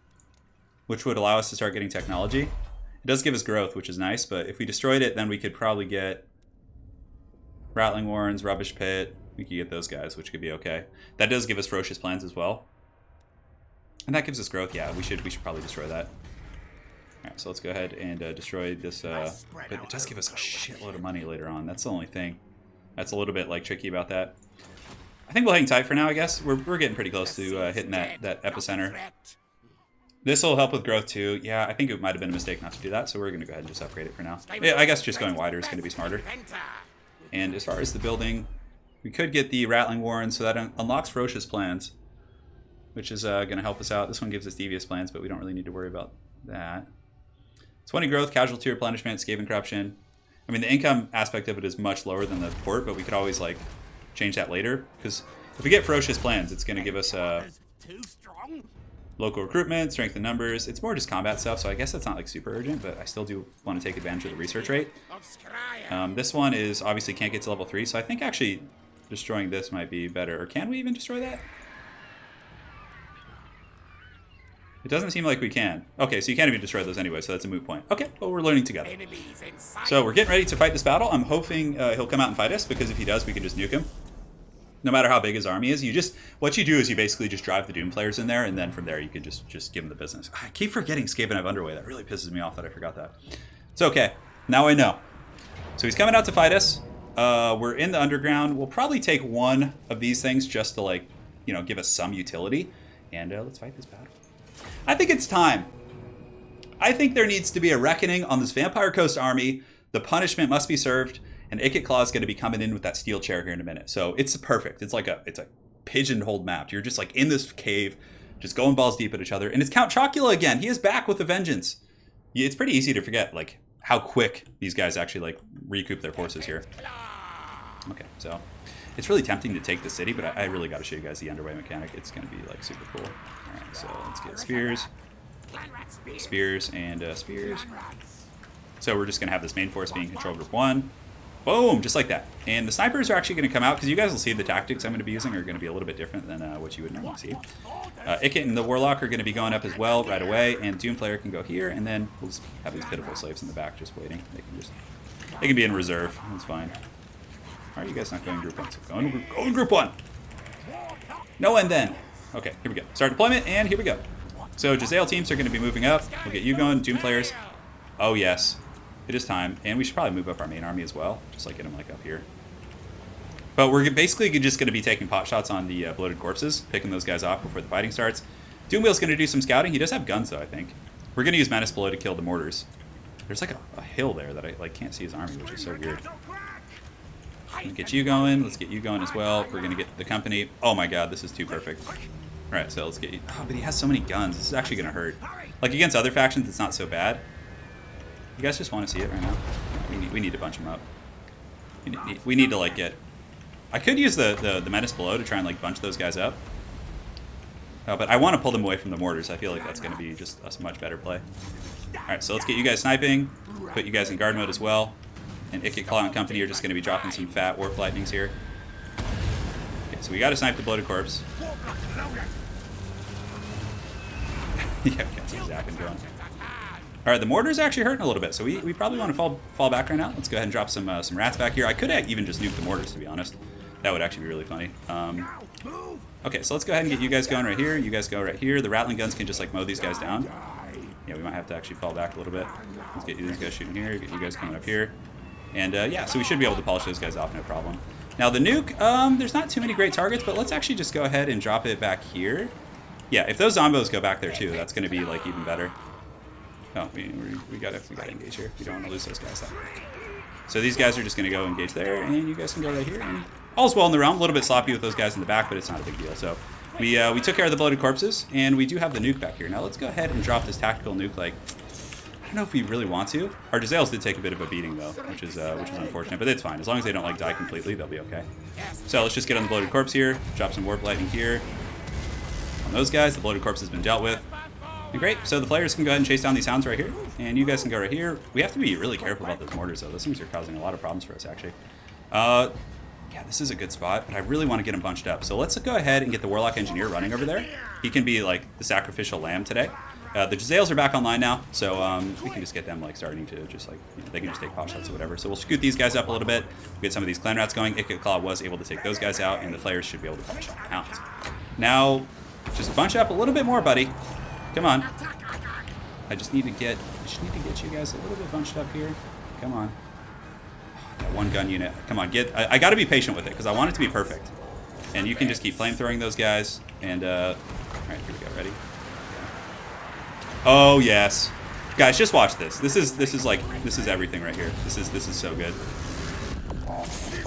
which would allow us to start getting technology. It does give us growth, which is nice, but if we destroyed it, then we could probably get Rattling Warrens, Rubbish Pit. We could get those guys, which could be okay. That does give us ferocious plans as well. And that gives us growth. Yeah, we should probably destroy that. Alright, so let's go ahead and destroy this, but it does give us a shitload of money later on. That's the only thing that's a little bit, like, tricky about that. I think we'll hang tight for now, I guess. We're getting pretty close to hitting that epicenter. This will help with growth, too. Yeah, I think it might have been a mistake not to do that, so we're going to go ahead and just upgrade it for now. Yeah, I guess just going wider is going to be smarter. And as far as the building, we could get the Rattling Warren, so that unlocks ferocious plans, which is going to help us out. This one gives us devious plans, but we don't really need to worry about that. 20 growth, casualty replenishment, Skaven corruption. I mean, the income aspect of it is much lower than the port, but we could always, like, change that later. Because if we get ferocious plans, it's going to give us local recruitment, strength in numbers. It's more just combat stuff, so I guess that's not, like, super urgent, but I still do want to take advantage of the research rate. This one is obviously can't get to level 3, so I think actually destroying this might be better. Or can we even destroy that? It doesn't seem like we can. Okay, so you can't even destroy those anyway, so that's a moot point. Okay, well, we're learning together. So we're getting ready to fight this battle. I'm hoping he'll come out and fight us, because if he does, we can just nuke him. No matter how big his army is, what you do is you basically just drive the Doom players in there, and then from there you can just give them the business. I keep forgetting Skaven have underway. That really pisses me off that I forgot that. It's okay. Now I know. So he's coming out to fight us. We're in the underground. We'll probably take one of these things just to, like, you know, give us some utility. And let's fight this battle. I think it's time. I think there needs to be a reckoning on this Vampire Coast army. The punishment must be served, and IKIT Claw is going to be coming in with that steel chair here in a minute. So it's perfect. It's like a pigeonholed map. You're just like in this cave, just going balls deep at each other. And it's Count Chocula again. He is back with a vengeance. It's pretty easy to forget like how quick these guys actually like recoup their forces here. Okay, so it's really tempting to take the city, but I really got to show you guys the underway mechanic. It's going to be like super cool. All right, so let's get spears, and spears. So we're just going to have this main force being control group 1. Boom, just like that. And the snipers are actually going to come out, because you guys will see the tactics I'm going to be using are going to be a little bit different than what you would normally see. IKIT and the Warlock are going to be going up as well right away, and Doomplayer can go here, and then we'll just have these pitiful slaves in the back just waiting. They can be in reserve. That's fine. Why are you guys not going group 1? So go in group 1! No and then. Okay, here we go. Start deployment, and here we go. So Jezzail teams are going to be moving up. We'll get you going, Doom players. Oh yes, it is time. And we should probably move up our main army as well. Just like get them like up here. But we're basically just going to be taking pot shots on the bloated corpses, picking those guys off before the fighting starts. Doomwheel's going to do some scouting. He does have guns though, I think. We're going to use Menace below to kill the mortars. There's like a hill there that I like can't see his army, which is so weird. Let's get you going. Let's get you going as well. We're going to get the company. Oh my god, this is too perfect. Alright, so let's get you. Oh, but he has so many guns. This is actually going to hurt. Like, against other factions, it's not so bad. You guys just want to see it right now? We need to bunch them up. We need to, like, get... I could use the Menace below to try and, like, bunch those guys up. But I want to pull them away from the mortars. I feel like that's going to be just a much better play. Alright, so let's get you guys sniping. Put you guys in guard mode as well. And IKIT Claw and company are just going to be dropping some fat warp lightnings here. Okay, so we got to snipe the bloated corpse. Yeah, can't see Zach and going. Alright, the mortar's actually hurting a little bit, so we probably want to fall back right now. Let's go ahead and drop some rats back here. I could even just nuke the mortars, to be honest. That would actually be really funny. Okay, so let's go ahead and get you guys going right here. You guys go right here. The Rattling guns can just like mow these guys down. Yeah, we might have to actually fall back a little bit. Let's get these guys shooting here, get you guys coming up here. And yeah, so we should be able to polish those guys off, no problem. Now the nuke, there's not too many great targets, but let's actually just go ahead and drop it back here. Yeah, if those zombos go back there too, that's going to be like even better. Oh, we gotta engage here. We don't want to lose those guys that quick. So these guys are just going to go engage there, and you guys can go right here. And all's well in the realm. A little bit sloppy with those guys in the back, but it's not a big deal. So we took care of the bloated corpses, and we do have the nuke back here. Now let's go ahead and drop this tactical nuke. Like, I don't know if we really want to. Our Jezzails did take a bit of a beating though, which is unfortunate, but it's fine. As long as they don't like die completely, they'll be okay. So let's just get on the bloated corpse here. Drop some warp lightning here. On those guys, the bloated corpse has been dealt with. And great, so the players can go ahead and chase down these hounds right here, and you guys can go right here. We have to be really careful about those mortars though. Those things are causing a lot of problems for us actually. Yeah, this is a good spot, but I really want to get them bunched up. So let's go ahead and get the Warlock Engineer running over there. He can be like the sacrificial lamb today. The Jezzails are back online now, so we can just get them like starting to just like, you know, they can just take pot shots or whatever. So we'll scoot these guys up a little bit, get some of these clan rats going. IKIT Claw was able to take those guys out, and the players should be able to polish off the hounds. Now, just bunch up a little bit more, buddy. Come on. I just need to get you guys a little bit bunched up here. Come on. That one gun unit. Come on, I got to be patient with it because I want it to be perfect. And you can just keep flamethrowing those guys. And all right, here we go. Ready? Oh yes, guys, just watch this. This is everything right here. This is so good.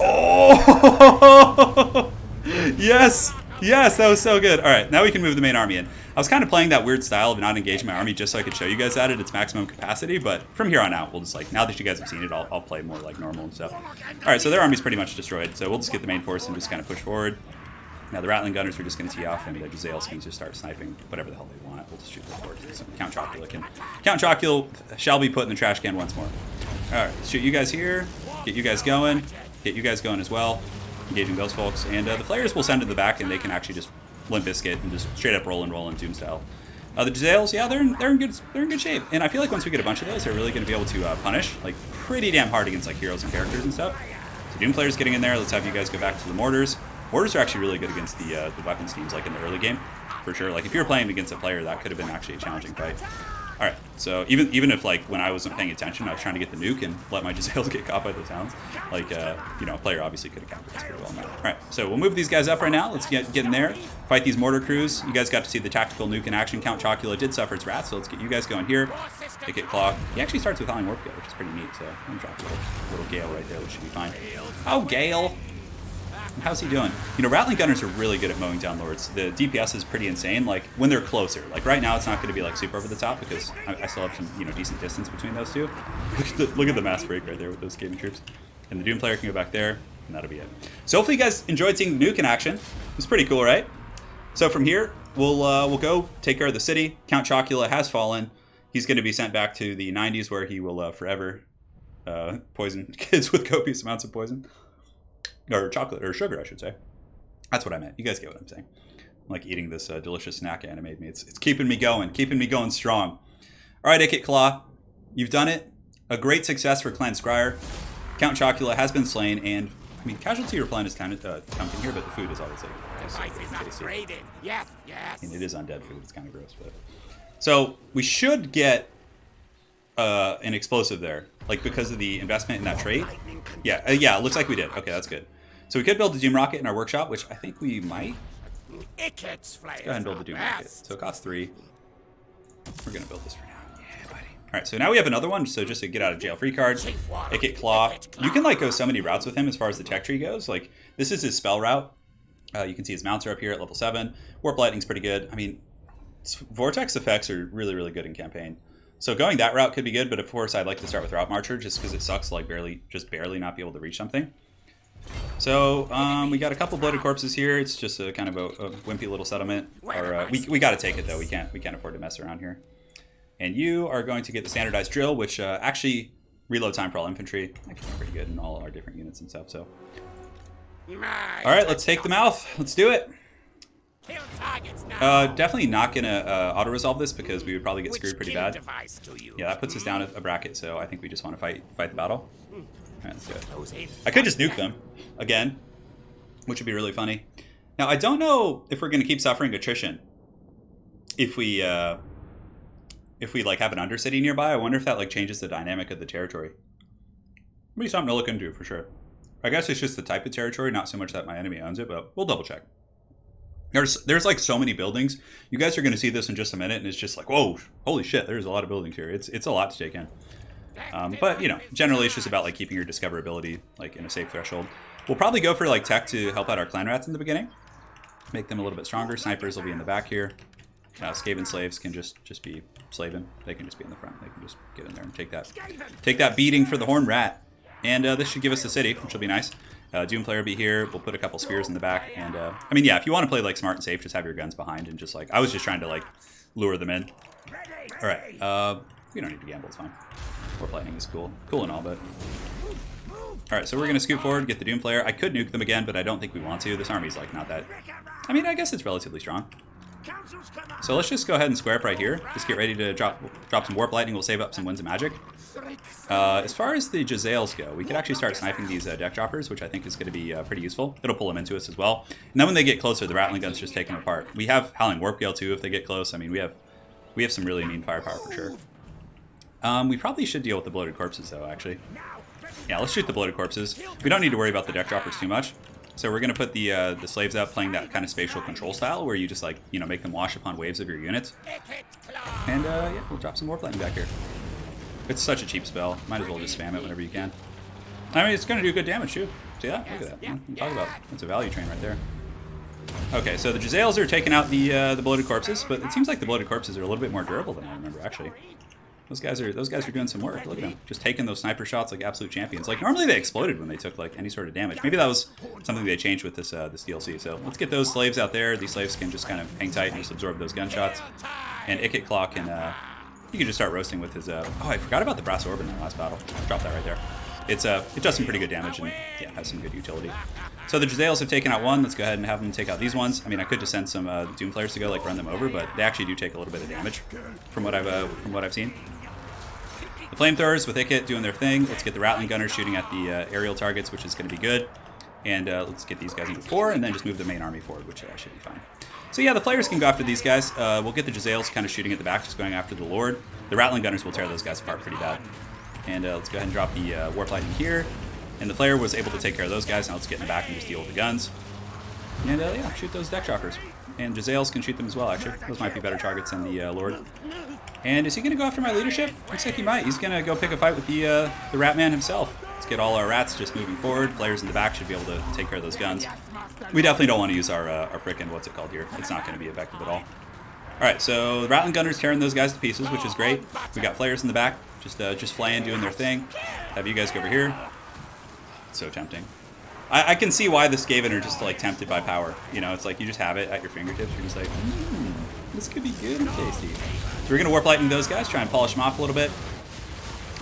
Oh yes. Yes, that was so good. All right, now we can move the main army in. I was kind of playing that weird style of not engaging my army just so I could show you guys that at its maximum capacity, but from here on out, we'll just like, now that you guys have seen it, I'll play more like normal and stuff. All right, so their army's pretty much destroyed, so we'll just get the main force and just kind of push forward. Now the Rattling Gunners are just going to tee off, and the Jezzails can just start sniping whatever the hell they want. We'll just shoot them forward. So Count Chocula shall be put in the trash can once more. All right, let's shoot you guys here, get you guys going as well. Engaging those folks, and the players will send to the back, and they can actually just Limp Bizkit and just straight up roll in Doom style. The Jezzails, yeah, they're in good shape, and I feel like once we get a bunch of those, they're really going to be able to punish like pretty damn hard against like heroes and characters and stuff. So Doom players getting in there. Let's have you guys go back to the mortars. Mortars are actually really good against the weapons teams, like in the early game, for sure. Like if you were playing against a player, that could have been actually a challenging fight. All right, so even if like when I wasn't paying attention, I was trying to get the nuke and let my Jezzails get caught by those hounds, like you know, a player obviously could have countered this pretty well now. All right, so we'll move these guys up right now. Let's get in there, fight these mortar crews. You guys got to see the tactical nuke in action. Count Chocula did suffer its wrath, so let's get you guys going here. IKIT Claw. He actually starts with Howling Warp Gale, which is pretty neat. So I'm gonna drop a little Gale right there, which should be fine. Oh, Gale. How's he doing? You know, Rattling Gunners are really good at mowing down lords. The DPS is pretty insane, like, when they're closer. Like, right now, it's not going to be, like, super over the top, because I still have some, you know, decent distance between those two. Look at the mass break right there with those Skaven troops. And the Doom player can go back there, and that'll be it. So hopefully you guys enjoyed seeing the nuke in action. It was pretty cool, right? So from here, we'll go take care of the city. Count Chocula has fallen. He's going to be sent back to the 90s, where he will forever poison kids with copious amounts of poison. Or chocolate, or sugar, I should say. That's what I meant. You guys get what I'm saying. I'm like eating this delicious snack Anna made me. It's keeping me going strong. All right, IKIT Claw, you've done it. A great success for Clan Skryre. Count Chocula has been slain, and I mean, casualty or plan is kind of counting here, but the food is obviously Upgraded. Yes, yes. and it is undead food. It's kind of gross, but so we should get an explosive there, like because of the investment in that trait. Yeah, yeah, it looks like we did. Okay, that's good. So we could build a Doom Rocket in our workshop, which I think we might. IKIT's Let's go ahead and build the Doom Rocket. So it costs 3. We're gonna build this for now. Yeah, buddy. All right, so now we have another one. So just a get out of jail free card. IKIT Claw. You can like go so many routes with him as far as the tech tree goes. Like this is his spell route. You can see his mounts are up here at level 7. Warp Lightning's pretty good. I mean, Vortex effects are really, really good in campaign. So going that route could be good, but of course I'd like to start with Route Marcher just because it sucks to like barely not be able to reach something. So we got a couple bloated corpses here. It's just a kind of a wimpy little settlement. Or we got to take it though. We can't afford to mess around here. And you are going to get the standardized drill, which actually reload time for all infantry. Actually pretty good in all our different units and stuff. So all right, let's take the mouth. Let's do it. Definitely not gonna auto resolve this because we would probably get screwed pretty bad. Yeah, that puts us down a bracket. So I think we just want to fight the battle. All right, let's do it. I could just nuke them again, which would be really funny. Now I don't know if we're gonna keep suffering attrition if we like have an undercity nearby. I wonder if that like changes the dynamic of the territory. Maybe something to look into for sure. I guess it's just the type of territory, not so much that my enemy owns it, but we'll double check. There's like so many buildings. You guys are going to see this in just a minute, and it's just like, whoa, holy shit, there's a lot of buildings here. It's a lot to take in. But, you know, generally it's just about like keeping your discoverability like in a safe threshold. We'll probably go for like tech to help out our clan rats in the beginning. Make them a little bit stronger. Snipers will be in the back here. Skaven slaves can just be slaving. They can just be in the front. They can just get in there and take that beating for the horn rat. And this should give us the city, which will be nice. Doom player will be here. We'll put a couple spears in the back. And I mean, yeah, if you want to play like smart and safe, just have your guns behind and just like, I was just trying to like lure them in. All right, we don't need to gamble, it's fine. Warp Lightning is cool and all, but. All right, so we're gonna scoot forward, get the Doom player. I could nuke them again, but I don't think we want to. This army's like not that, I mean, I guess it's relatively strong. So let's just go ahead and square up right here. Just get ready to drop some Warp Lightning. We'll save up some Winds of Magic. As far as the Jezzails go, we could actually start sniping these deck droppers, which I think is going to be pretty useful. It'll pull them into us as well. And then when they get closer, the Rattling Gun's just take them apart. We have Howling Warp Gale too if they get close. I mean, we have some really mean firepower for sure. We probably should deal with the Bloated Corpses though, actually. Yeah, let's shoot the Bloated Corpses. We don't need to worry about the deck droppers too much. So we're going to put the slaves out playing that kind of spatial control style where you just like, you know, make them wash upon waves of your units. And yeah, we'll drop some Warp Lightning back here. It's such a cheap spell. Might as well just spam it whenever you can. I mean, it's going to do good damage too. See that? Look at that. What you talk about? It's a value train right there. Okay, so the Jezzails are taking out the Bloated Corpses, but it seems like the Bloated Corpses are a little bit more durable than I remember, actually. Those guys are doing some work. Look at them, just taking those sniper shots like absolute champions. Like normally they exploded when they took like any sort of damage. Maybe that was something they changed with this this DLC. So let's get those slaves out there. These slaves can just kind of hang tight and just absorb those gunshots. And IKIT Claw can you can just start roasting with his. Oh, I forgot about the brass orb in the last battle. Drop that right there. It does some pretty good damage and yeah, has some good utility. So the Jezzails have taken out one. Let's go ahead and have them take out these ones. I mean, I could just send some Doom players to go like run them over, but they actually do take a little bit of damage from what I've seen. The flamethrowers with IKIT doing their thing. Let's get the Rattling Gunners shooting at the aerial targets, which is going to be good. And let's get these guys into 4 and then just move the main army forward, which should be fine. So yeah, the players can go after these guys. We'll get the Jezzails kind of shooting at the back, just going after the Lord. The Rattling Gunners will tear those guys apart pretty bad. And let's go ahead and drop the Warp Lightning here. And the player was able to take care of those guys. Now let's get in the back and just deal with the guns. And yeah, shoot those deck choppers. And Jezzails can shoot them as well, actually. Those might be better targets than the Lord. And is he going to go after my leadership? Looks like he might. He's going to go pick a fight with the Ratman himself. Let's get all our rats just moving forward. Players in the back should be able to take care of those guns. We definitely don't want to use our frickin' what's it called here. It's not going to be effective at all. Alright, so the Rattling Gunner's tearing those guys to pieces, which is great. We got players in the back, just flaying, doing their thing. Have you guys go over here. It's so tempting. I can see why the Skaven are just like tempted by power. You know, it's like you just have it at your fingertips. You're just like, this could be good and tasty. So we're going to Warp Lightning those guys, try and polish them off a little bit.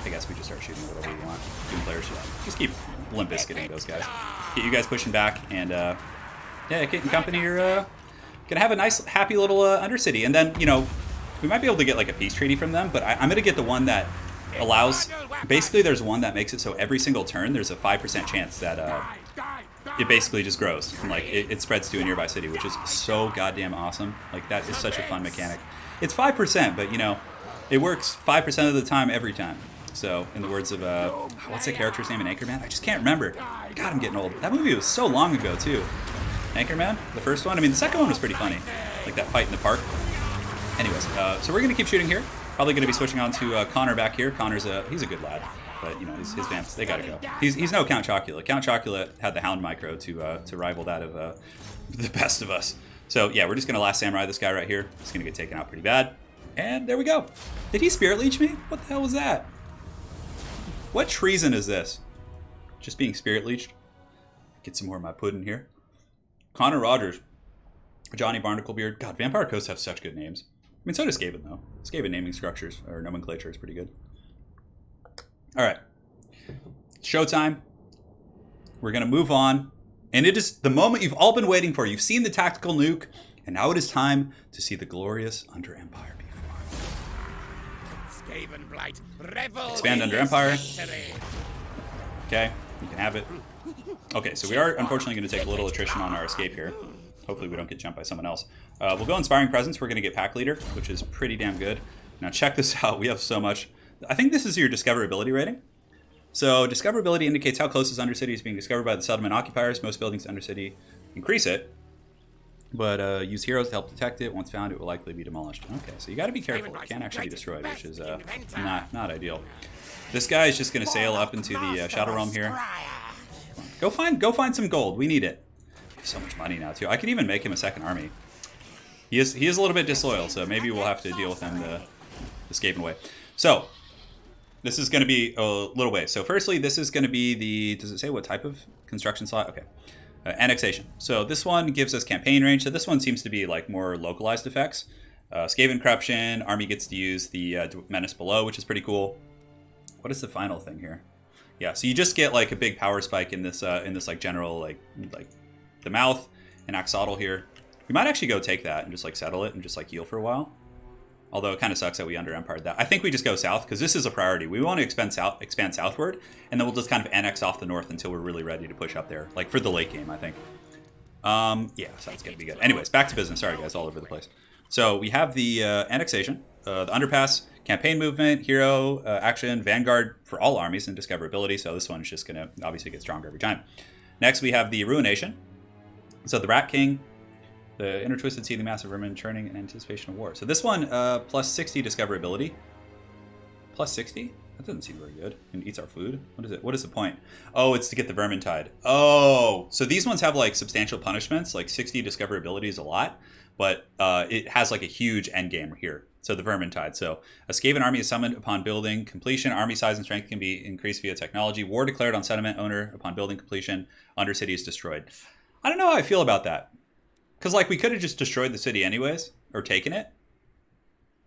I guess we just start shooting whatever we want. Doom players should just keep limp biscuiting those guys. Get you guys pushing back, and yeah, IKIT and company are gonna have a nice, happy little Undercity. And then, you know, we might be able to get like a peace treaty from them, but I'm gonna get the one that allows, basically there's one that makes it so every single turn there's a 5% chance that it basically just grows. And like it spreads to a nearby city, which is so goddamn awesome. Like that is such a fun mechanic. It's 5%, but you know, it works 5% of the time every time. So in the words of what's the character's name in Anchorman? I just can't remember. God, I'm getting old. That movie was so long ago too. Anchorman, the first one. I mean, the second one was pretty funny, like that fight in the park. Anyways, so we're gonna keep shooting here. Probably gonna be switching on to Connor back here. Connor's he's a good lad, but you know his vamps, they gotta go. He's no Count Chocula. Count Chocula had the Hound Micro to rival that of the best of us. So yeah, we're just gonna Last Samurai this guy right here. He's gonna get taken out pretty bad. And there we go. Did he Spirit Leech me? What the hell was that? What treason is this? Just being Spirit Leeched. Get some more of my pudding here. Connor Rogers. Johnny Barnaclebeard. God, Vampire Coast have such good names. I mean, so does Skaven, though. Skaven naming structures, or nomenclature, is pretty good. Alright. Showtime. We're going to move on. And it is the moment you've all been waiting for. You've seen the tactical nuke, and now it is time to see the glorious Under Empire before. Skaven Blight, revel Expand Under Empire. Okay, you can have it. Okay, so we are unfortunately going to take a little attrition on our escape here. Hopefully we don't get jumped by someone else. We'll go Inspiring Presence. We're going to get Pack Leader, which is pretty damn good. Now check this out. We have so much. I think this is your Discoverability rating. So Discoverability indicates how close this Undercity is being discovered by the settlement occupiers. Most buildings in Undercity increase it. But use heroes to help detect it. Once found, it will likely be demolished. Okay, so you got to be careful. It can't actually be destroyed, which is not ideal. This guy is just going to sail up into the Shadow Realm here. Go find some gold. We need it. We have so much money now too. I could even make him a second army. He is a little bit disloyal, so maybe we'll have to deal with him the Skaven way. So this is going to be a little way. So firstly, this is going to be the. Does it say what type of construction slot? Okay. Annexation. So this one gives us campaign range. So this one seems to be like more localized effects. Skaven Corruption. Army gets to use the Menace Below, which is pretty cool. What is the final thing here? Yeah, so you just get like a big power spike in this like general like the mouth and axolotl here. We might actually go take that and just like settle it and just like heal for a while. Although it kind of sucks that we under empired that. I think we just go south because this is a priority. We want to expand southward, and then we'll just kind of annex off the north until we're really ready to push up there, like for the late game, I think. Yeah, so that's gonna be good. Anyways, back to business. Sorry guys, all over the place. So we have the annexation, the underpass, campaign movement, hero, action, vanguard for all armies, and discoverability. So this one is just gonna obviously get stronger every time. Next we have the ruination. So the Rat King. The Intertwisted Sea, the Massive Vermin, Churning, and Anticipation of War. So this one, plus 60 discoverability. Plus 60? That doesn't seem very good. And eats our food. What is it? What is the point? Oh, it's to get the Vermintide. Oh, so these ones have like substantial punishments. Like 60 discoverability is a lot, but it has like a huge end game here. So the Vermintide. So a Skaven army is summoned upon building completion. Army size and strength can be increased via technology. War declared on settlement owner upon building completion. Undercity is destroyed. I don't know how I feel about that. Because, like, we could have just destroyed the city anyways, or taken it.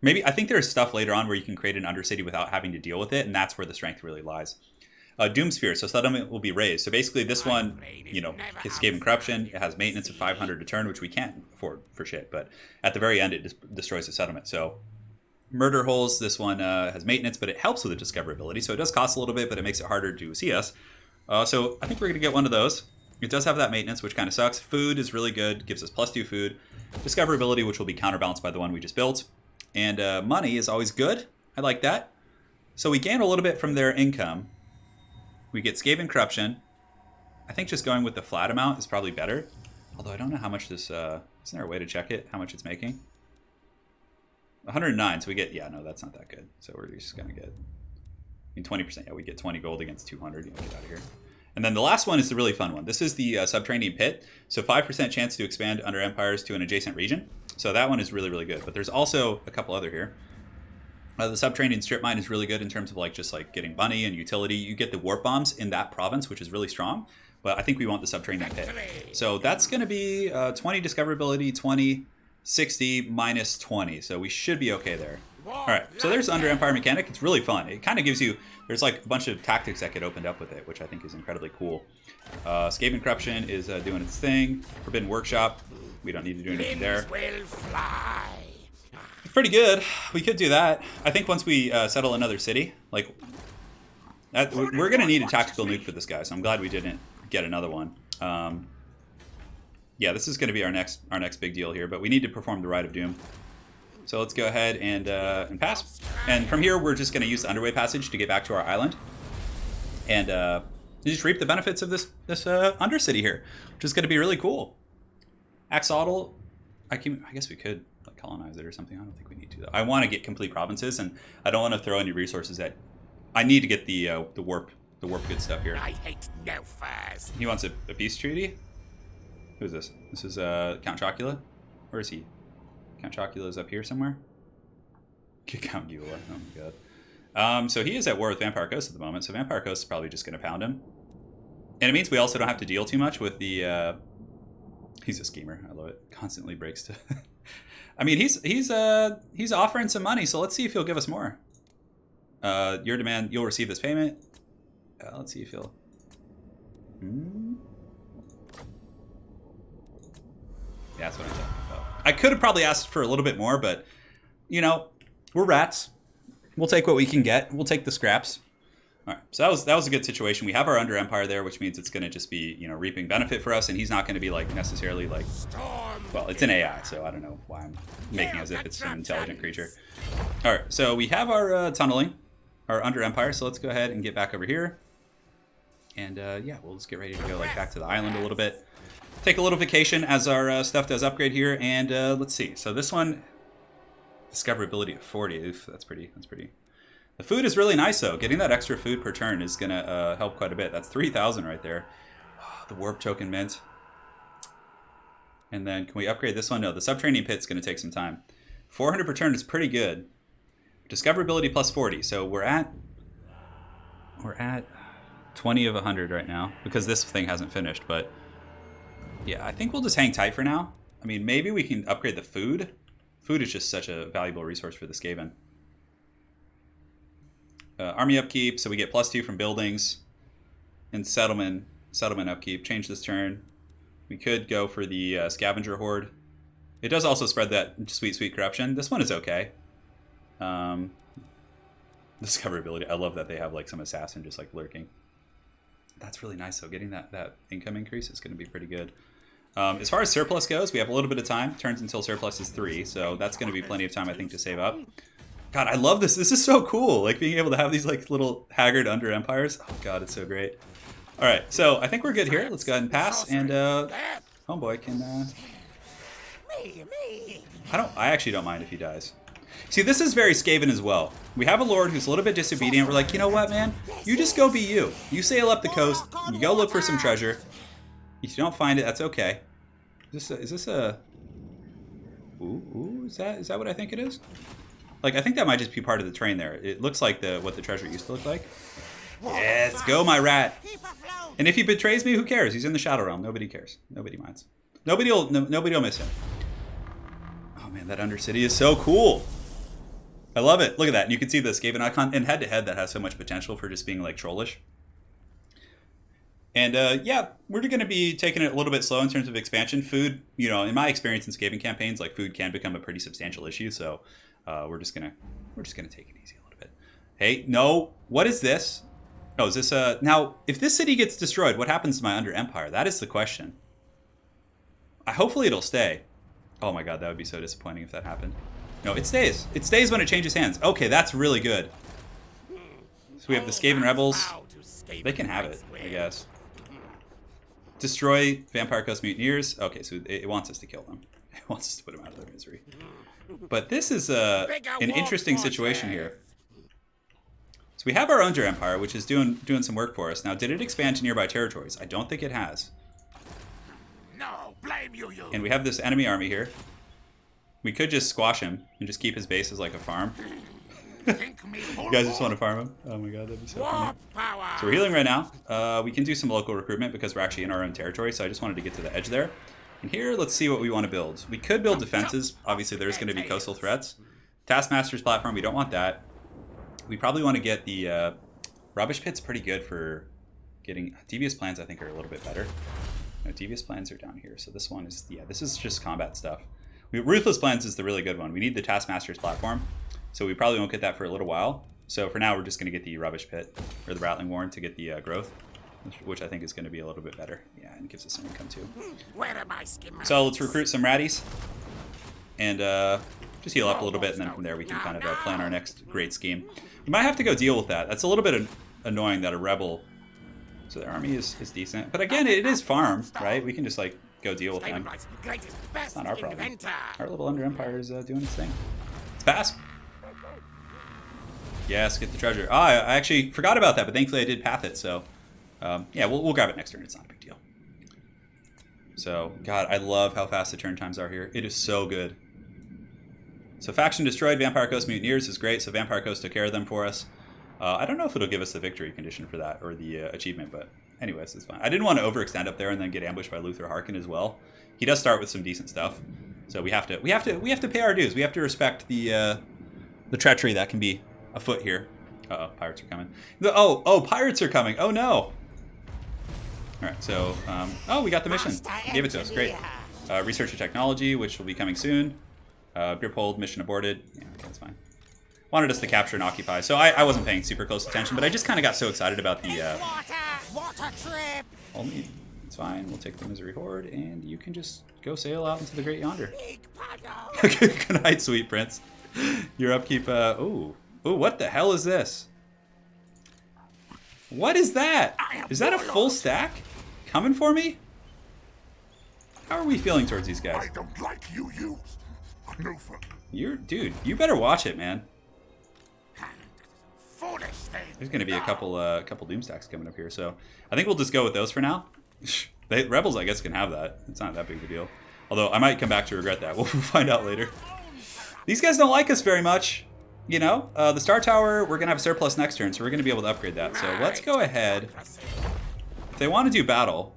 Maybe, I think there's stuff later on where you can create an Undercity without having to deal with it, and that's where the strength really lies. Doomsphere, so settlement will be raised. So basically this one, you know, it's Skaven Corruption. It has maintenance of 500 a turn, which we can't afford for shit. But at the very end, it destroys the settlement. So Murder Holes, this one has maintenance, but it helps with the discoverability. So it does cost a little bit, but it makes it harder to see us. So I think we're going to get one of those. It does have that maintenance, which kind of sucks. Food is really good, gives us +2 food. Discoverability, which will be counterbalanced by the one we just built. And money is always good. I like that. So we gain a little bit from their income. We get Skaven Corruption. I think just going with the flat amount is probably better. Although I don't know how much this... isn't there a way to check it, how much it's making? 109, so we get... Yeah, no, that's not that good. So we're just going to get... I mean, 20%. Yeah, we get 20 gold against 200. You know, get out of here. And then the last one is the really fun one. This is the Subterranean Pit. So 5% chance to expand under empires to an adjacent region. So that one is really, really good. But there's also a couple other here. The Subterranean Strip Mine is really good in terms of like just like getting money and utility. You get the warp bombs in that province, which is really strong. But I think we want the Subterranean Pit. So that's going to be 20 discoverability, 20, 60, minus 20. So we should be okay there. All right, so there's Under Empire mechanic. It's really fun. It kind of gives you, there's like a bunch of tactics that get opened up with it, which I think is incredibly cool. Skaven Corruption is doing its thing. Forbidden Workshop, we don't need to do anything there. Will fly. It's pretty good. We could do that. I think once we settle another city, like, we're going to need a tactical nuke for this guy, so I'm glad we didn't get another one. Yeah, this is going to be our next big deal here, but we need to perform the Rite of Doom. So let's go ahead and pass. And from here, we're just going to use the Underway Passage to get back to our island. And just reap the benefits of this Undercity here, which is going to be really cool. Axolotl, I guess we could like colonize it or something. I don't think we need to, though. I want to get complete provinces, and I don't want to throw any resources at... I need to get the warp good stuff here. I hate no furs. He wants a peace treaty? Who is this? This is Count Chocula? Where is he? Count Chocula is up here somewhere. Count Gula. Oh my god. So he is at war with Vampire Coast at the moment. So Vampire Coast is probably just going to pound him, and it means we also don't have to deal too much with the. He's a schemer. I love it. Constantly breaks to. I mean, he's offering some money. So let's see if he'll give us more. Your demand. You'll receive this payment. Let's see if he'll. Yeah, that's what I thought. I could have probably asked for a little bit more, but, you know, we're rats. We'll take what we can get. We'll take the scraps. All right, so that was a good situation. We have our Under Empire there, which means it's going to just be, you know, reaping benefit for us, and he's not going to be, like, necessarily, like... Well, it's an AI, so I don't know why I'm making as if it's an intelligent creature. All right, so we have our tunneling, our Under Empire, so let's go ahead and get back over here. And, yeah, we'll just get ready to go, like, back to the island a little bit. Take a little vacation as our stuff does upgrade here, and let's see. So this one, discoverability of 40. Oof, that's pretty. The food is really nice though. Getting that extra food per turn is gonna help quite a bit. That's 3,000 right there. Oh, the warp token mint. And then can we upgrade this one? No, the subterranean pit's gonna take some time. 400 per turn is pretty good. Discoverability plus 40. So we're at 20 of 100 right now because this thing hasn't finished, but. Yeah, I think we'll just hang tight for now. I mean, maybe we can upgrade the food. Food is just such a valuable resource for the Skaven. Army upkeep, so we get +2 from buildings. And settlement upkeep. Change this turn. We could go for the scavenger horde. It does also spread that sweet corruption. This one is okay. Discoverability. I love that they have like some assassin just like lurking. That's really nice. So getting that income increase is going to be pretty good. As far as surplus goes, we have a little bit of time. Turns until surplus is 3, so that's going to be plenty of time, I think, to save up. God, I love this. This is so cool. Like being able to have these like little haggard Under Empires. Oh God, it's so great. All right, so I think we're good here. Let's go ahead and pass. And homeboy can. I actually don't mind if he dies. See, this is very Skaven as well. We have a lord who's a little bit disobedient. We're like, you know what, man? You just go be you. You sail up the coast. You go look for some treasure. If you don't find it, that's okay. Is this a... Ooh, is that what I think it is? Like, I think that might just be part of the terrain there. It looks like what the treasure used to look like. Yes, go my rat. And if he betrays me, who cares? He's in the Shadow Realm. Nobody cares. Nobody minds. Nobody will miss him. Oh man, that Undercity is so cool. I love it. Look at that. And you can see the Skaven icon. And head-to-head, that has so much potential for just being like trollish. And yeah, we're going to be taking it a little bit slow in terms of expansion. Food, you know, in my experience in Skaven campaigns, like food can become a pretty substantial issue. So we're just gonna take it easy a little bit. Hey, no, what is this? Oh, is this now? If this city gets destroyed, what happens to my Under Empire? That is the question. Hopefully it'll stay. Oh my God, that would be so disappointing if that happened. No, it stays. It stays when it changes hands. Okay, that's really good. So we have the Skaven rebels. They can have it, I guess. Destroy Vampire Coast Mutineers. Okay, so it wants us to kill them. It wants us to put them out of their misery. But this is an interesting situation here. So we have our Under Empire, which is doing some work for us. Now, did it expand to nearby territories? I don't think it has. No, blame you. And we have this enemy army here. We could just squash him and just keep his base as like a farm. You guys just want to farm him? Oh my God, that'd be so funny. So we're healing right now. We can do some local recruitment because we're actually in our own territory, so I just wanted to get to the edge there. And here, let's see what we want to build. We could build defenses. Obviously, there's going to be coastal threats. Taskmaster's platform, we don't want that. We probably want to get the rubbish pit's pretty good for getting devious plans. I think are a little bit better. No, devious plans are down here. So this one is, yeah, this is just combat stuff. Ruthless plans is the really good one. We need the Taskmaster's platform, so we probably won't get that for a little while. So for now, we're just going to get the rubbish pit or the rattling warren to get the growth, which I think is going to be a little bit better. Yeah, and gives us some income too. Where are my skimmers? So let's recruit some ratties and just heal up a little bit, and then from there we can kind of plan our next great scheme. We might have to go deal with that. That's a little bit annoying that a rebel. So their army is decent, but again, it is farm, right? We can just like go deal with them. It's not our problem. Our little under empire is doing its thing. Let's pass. Yes, get the treasure. Ah, I actually forgot about that, but thankfully I did path it. So yeah, we'll grab it next turn. It's not a big deal. So God, I love how fast the turn times are here. It is so good. So faction destroyed. Vampire Coast mutineers is great. So Vampire Coast took care of them for us. I don't know if it'll give us the victory condition for that or the achievement, but anyways, it's fine. I didn't want to overextend up there and then get ambushed by Luther Harkin as well. He does start with some decent stuff, so we have to pay our dues. We have to respect the treachery that can be afoot here. Uh-oh, pirates are coming. Oh, pirates are coming. Oh no. All right, so oh, we got the mission. He gave it to us. Great. Research and technology, which will be coming soon. Grip hold, mission aborted. Yeah, okay, that's fine. Wanted us to capture and occupy, so I wasn't paying super close attention, but I just kind of got so excited about the water trip. only. It's fine. We'll take the misery horde, and you can just go sail out into the great yonder. Good night, sweet prince. Your upkeep. Ooh, what the hell is this? What is that? Is that a full stack coming for me? How are we feeling towards these guys? I don't like you. Dude, you better watch it, man. Foolish thing. There's going to be a couple doom stacks coming up here, so I think we'll just go with those for now. Rebels, I guess, can have that. It's not that big of a deal. Although I might come back to regret that. We'll find out later. These guys don't like us very much. You know, the Star Tower, we're going to have surplus next turn, so we're going to be able to upgrade that. So let's go ahead. If they want to do battle,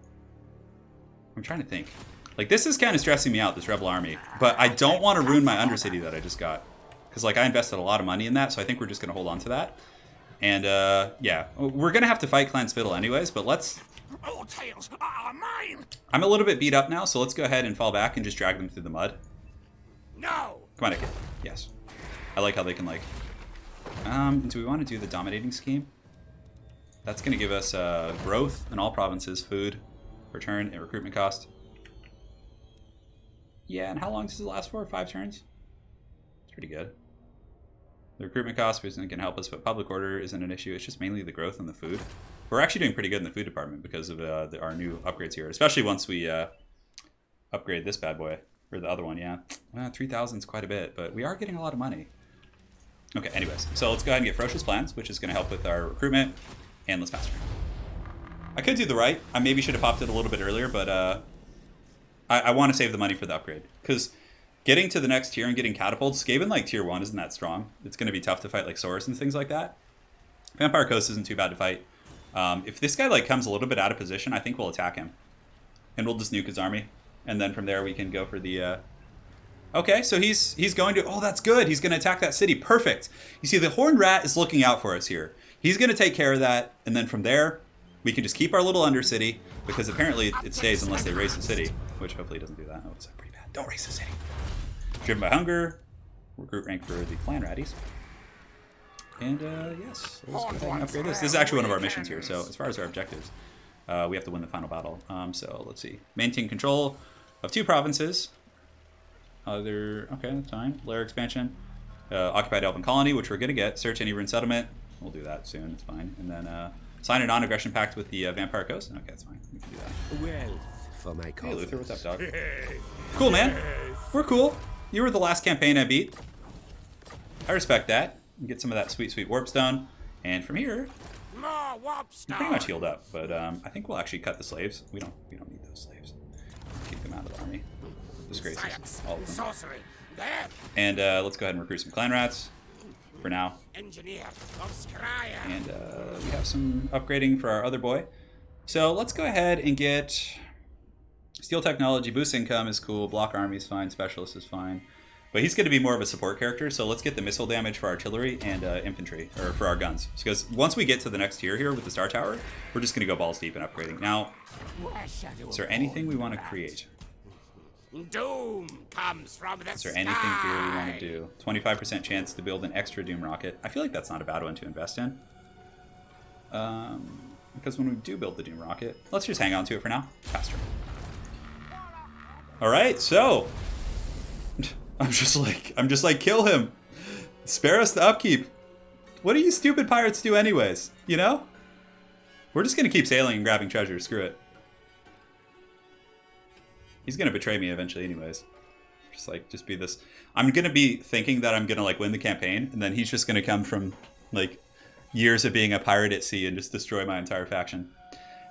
I'm trying to think. Like, this is kind of stressing me out, this Rebel army. But I don't want to ruin my Undercity that I just got. Because, like, I invested a lot of money in that, so I think we're just going to hold on to that. And, yeah. We're going to have to fight Clan Spittle anyways, but let's... All tails are mine. I'm a little bit beat up now, so let's go ahead and fall back and just drag them through the mud. No. Come on, IKIT. Yes. I like how they can, like... do we want to do the dominating scheme? That's going to give us growth in all provinces, food, return, and recruitment cost. Yeah, and how long does it last for? 5 turns? It's pretty good. The recruitment cost can help us, but public order isn't an issue. It's just mainly the growth and the food. We're actually doing pretty good in the food department because of our new upgrades here, especially once we upgrade this bad boy. Or the other one, yeah. 3,000 is quite a bit, but we are getting a lot of money. Okay, anyways. So let's go ahead and get Ferocious Plans, which is going to help with our recruitment and List Master. I could do the right. I maybe should have popped it a little bit earlier, but I want to save the money for the upgrade. Because getting to the next tier and getting catapults, Skaven like tier 1 isn't that strong. It's going to be tough to fight like Saurus and things like that. Vampire Coast isn't too bad to fight. If this guy like comes a little bit out of position, I think we'll attack him. And we'll just nuke his army. And then from there we can go for the... Okay, so he's going to... Oh, that's good. He's going to attack that city. Perfect. You see, the Horned Rat is looking out for us here. He's going to take care of that. And then from there, we can just keep our little Undercity. Because apparently it stays unless they raise the city. Which hopefully doesn't do that. Oh, it's pretty bad. Don't raise the city. Driven by hunger. Recruit rank for the clan ratties. And yes, let's go ahead and upgrade this. This is actually one of our missions here. So as far as our objectives, we have to win the final battle. So let's see. Maintain control of 2 provinces. Okay, that's fine. Lair expansion. Occupied Elven Colony, which we're going to get. Search any ruined settlement. We'll do that soon. It's fine. And then sign a non-aggression pact with the Vampire Coast. Okay, that's fine. We can do that. Well, for my Hey, Luther, what's up, dog? Cool, man. We're cool. You were the last campaign I beat. I respect that. Get some of that sweet, sweet warpstone. And from here, More warpstone. I'm pretty much healed up. But I think we'll actually cut the slaves. We don't need those slaves. Keep them out of the army. Disgraces. Science, All of them. sorcery, there. And let's go ahead and recruit some clan rats for now. Engineer of Skryre. And we have some upgrading for our other boy. So let's go ahead and get steel technology. Boost income is cool. Block army is fine. Specialist is fine. But he's going to be more of a support character, so let's get the missile damage for artillery and infantry, or for our guns. Because once we get to the next tier here with the Star Tower, we're just going to go balls deep in upgrading. Now, is there anything we want to create? Doom comes from the Is there anything here we want to do? 25% chance to build an extra Doom rocket. I feel like that's not a bad one to invest in. Because when we do build the Doom rocket, let's just hang on to it for now. Faster. Alright, so I'm just like, kill him. Spare us the upkeep. What do you stupid pirates do anyways? You know? We're just gonna keep sailing and grabbing treasure, screw it. He's gonna betray me eventually anyways. Just be this. I'm gonna be thinking that I'm gonna like win the campaign, and then he's just gonna come from like years of being a pirate at sea and just destroy my entire faction.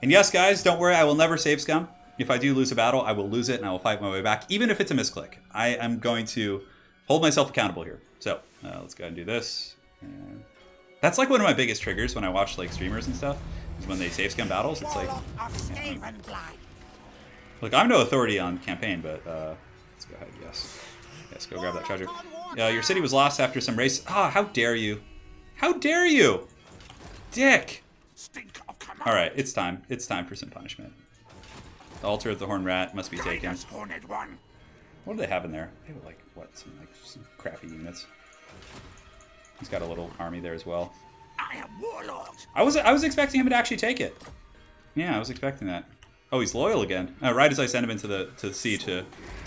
And yes, guys, don't worry, I will never save scum. If I do lose a battle, I will lose it and I will fight my way back, even if it's a misclick. I am going to hold myself accountable here. So let's go ahead and do this. And that's like one of my biggest triggers when I watch like streamers and stuff, is when they save scum battles. It's like, look, I'm no authority on campaign, but let's go ahead. Yes, go grab that treasure. Your city was lost after some race. Ah, how dare you? How dare you, dick! All right, it's time. It's time for some punishment. The altar of the Horned Rat must be taken. What do they have in there? They have like what? Some crappy units. He's got a little army there as well. I was expecting him to actually take it. Yeah, I was expecting that. Oh, he's loyal again. Right as I send him into the sea to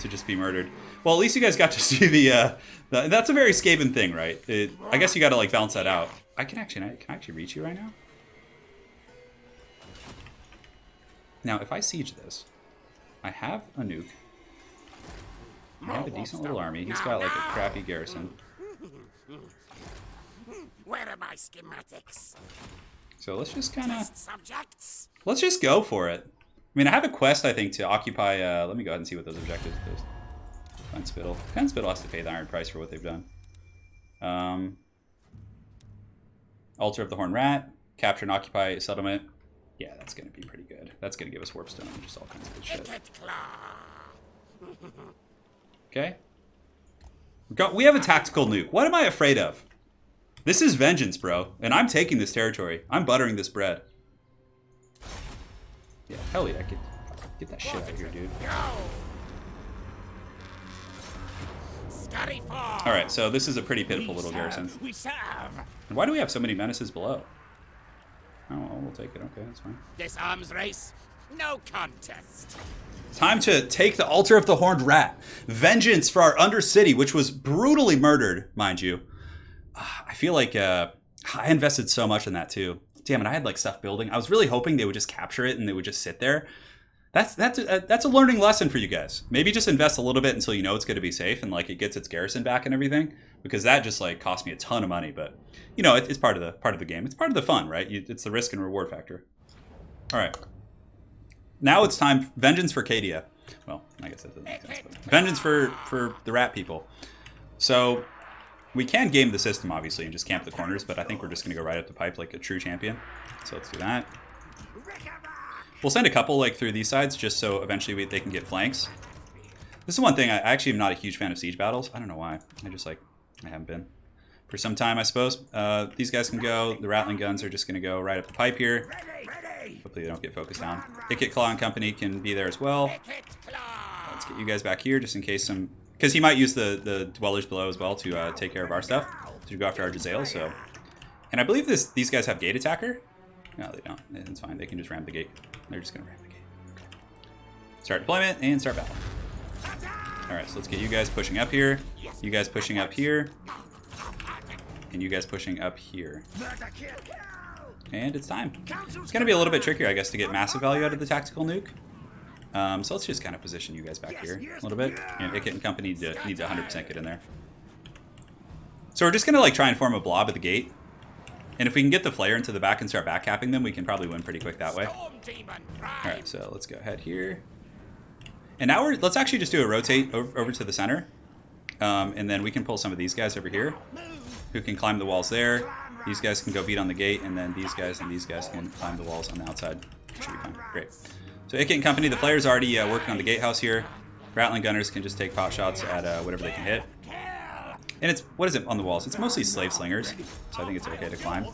just be murdered. Well, at least you guys got to see the that's a very Skaven thing, right? I guess you got to like balance that out. Can I actually reach you right now? Now, if I siege this, I have a nuke. I have a decent little army. He's got like a crappy garrison. Where are my schematics? So let's just kind of... Subjects? Let's just go for it. I mean, I have a quest, I think, to occupy... let me go ahead and see what those objectives are. Fenspittle. Fenspittle has to pay the iron price for what they've done. Altar of the Horned Rat. Capture and occupy a settlement. Yeah, that's going to be pretty good. That's going to give us warpstone and just all kinds of good shit. Okay. We have a tactical nuke. What am I afraid of? This is vengeance, bro. And I'm taking this territory. I'm buttering this bread. Yeah, hell yeah. Get that shit out of here, dude. Alright, so this is a pretty pitiful little garrison. And why do we have so many menaces below? Oh, well, we'll take it. Okay, that's fine. This arms race, no contest. Time to take the Altar of the Horned Rat. Vengeance for our Undercity, which was brutally murdered, mind you. I feel like I invested so much in that too. Damn it, I had like stuff building. I was really hoping they would just capture it and they would just sit there. That's a learning lesson for you guys. Maybe just invest a little bit until you know it's going to be safe and like it gets its garrison back and everything, because that just like cost me a ton of money. But you know, it's part of the game. It's part of the fun, right? It's the risk and reward factor. All right, now it's time. Vengeance for Cadia. Well, I guess that doesn't make sense. But vengeance for the rat people. So we can game the system obviously and just camp the corners, but I think we're just going to go right up the pipe like a true champion. So let's do that. We'll send a couple like through these sides just so eventually they can get flanks. This is one thing, I actually am not a huge fan of siege battles. I don't know why. I haven't been for some time, I suppose. These guys can go. The Rattling guns are just going to go right up the pipe here. Hopefully they don't get focused down. IKIT Claw and company can be there as well. Let's get you guys back here just in case some... Because he might use the Dwellers below as well to take care of our stuff. To go after our Jezzail, so... And I believe these guys have gate attacker. No, they don't. It's fine. They can just ram the gate. They're just going to ram the gate. Okay. Start deployment and start battle. Alright, so let's get you guys pushing up here. You guys pushing up here. And you guys pushing up here. And it's time. It's going to be a little bit trickier, I guess, to get massive value out of the tactical nuke. So let's just kind of position you guys back here a little bit. And IKIT and company need to 100% get in there. So we're just going to like try and form a blob at the gate. And if we can get the flare into the back and start backcapping them, we can probably win pretty quick that way. Alright, so let's go ahead here. And now let's actually just do a rotate over to the center. And then we can pull some of these guys over here who can climb the walls there. These guys can go beat on the gate, and then these guys and these guys can climb the walls on the outside. Should be fine. Great. So IKIT and company, the flare's already working on the gatehouse here. Rattling gunners can just take pot shots at whatever they can hit. And it's, what is it on the walls? It's mostly slave slingers, so I think it's okay to climb.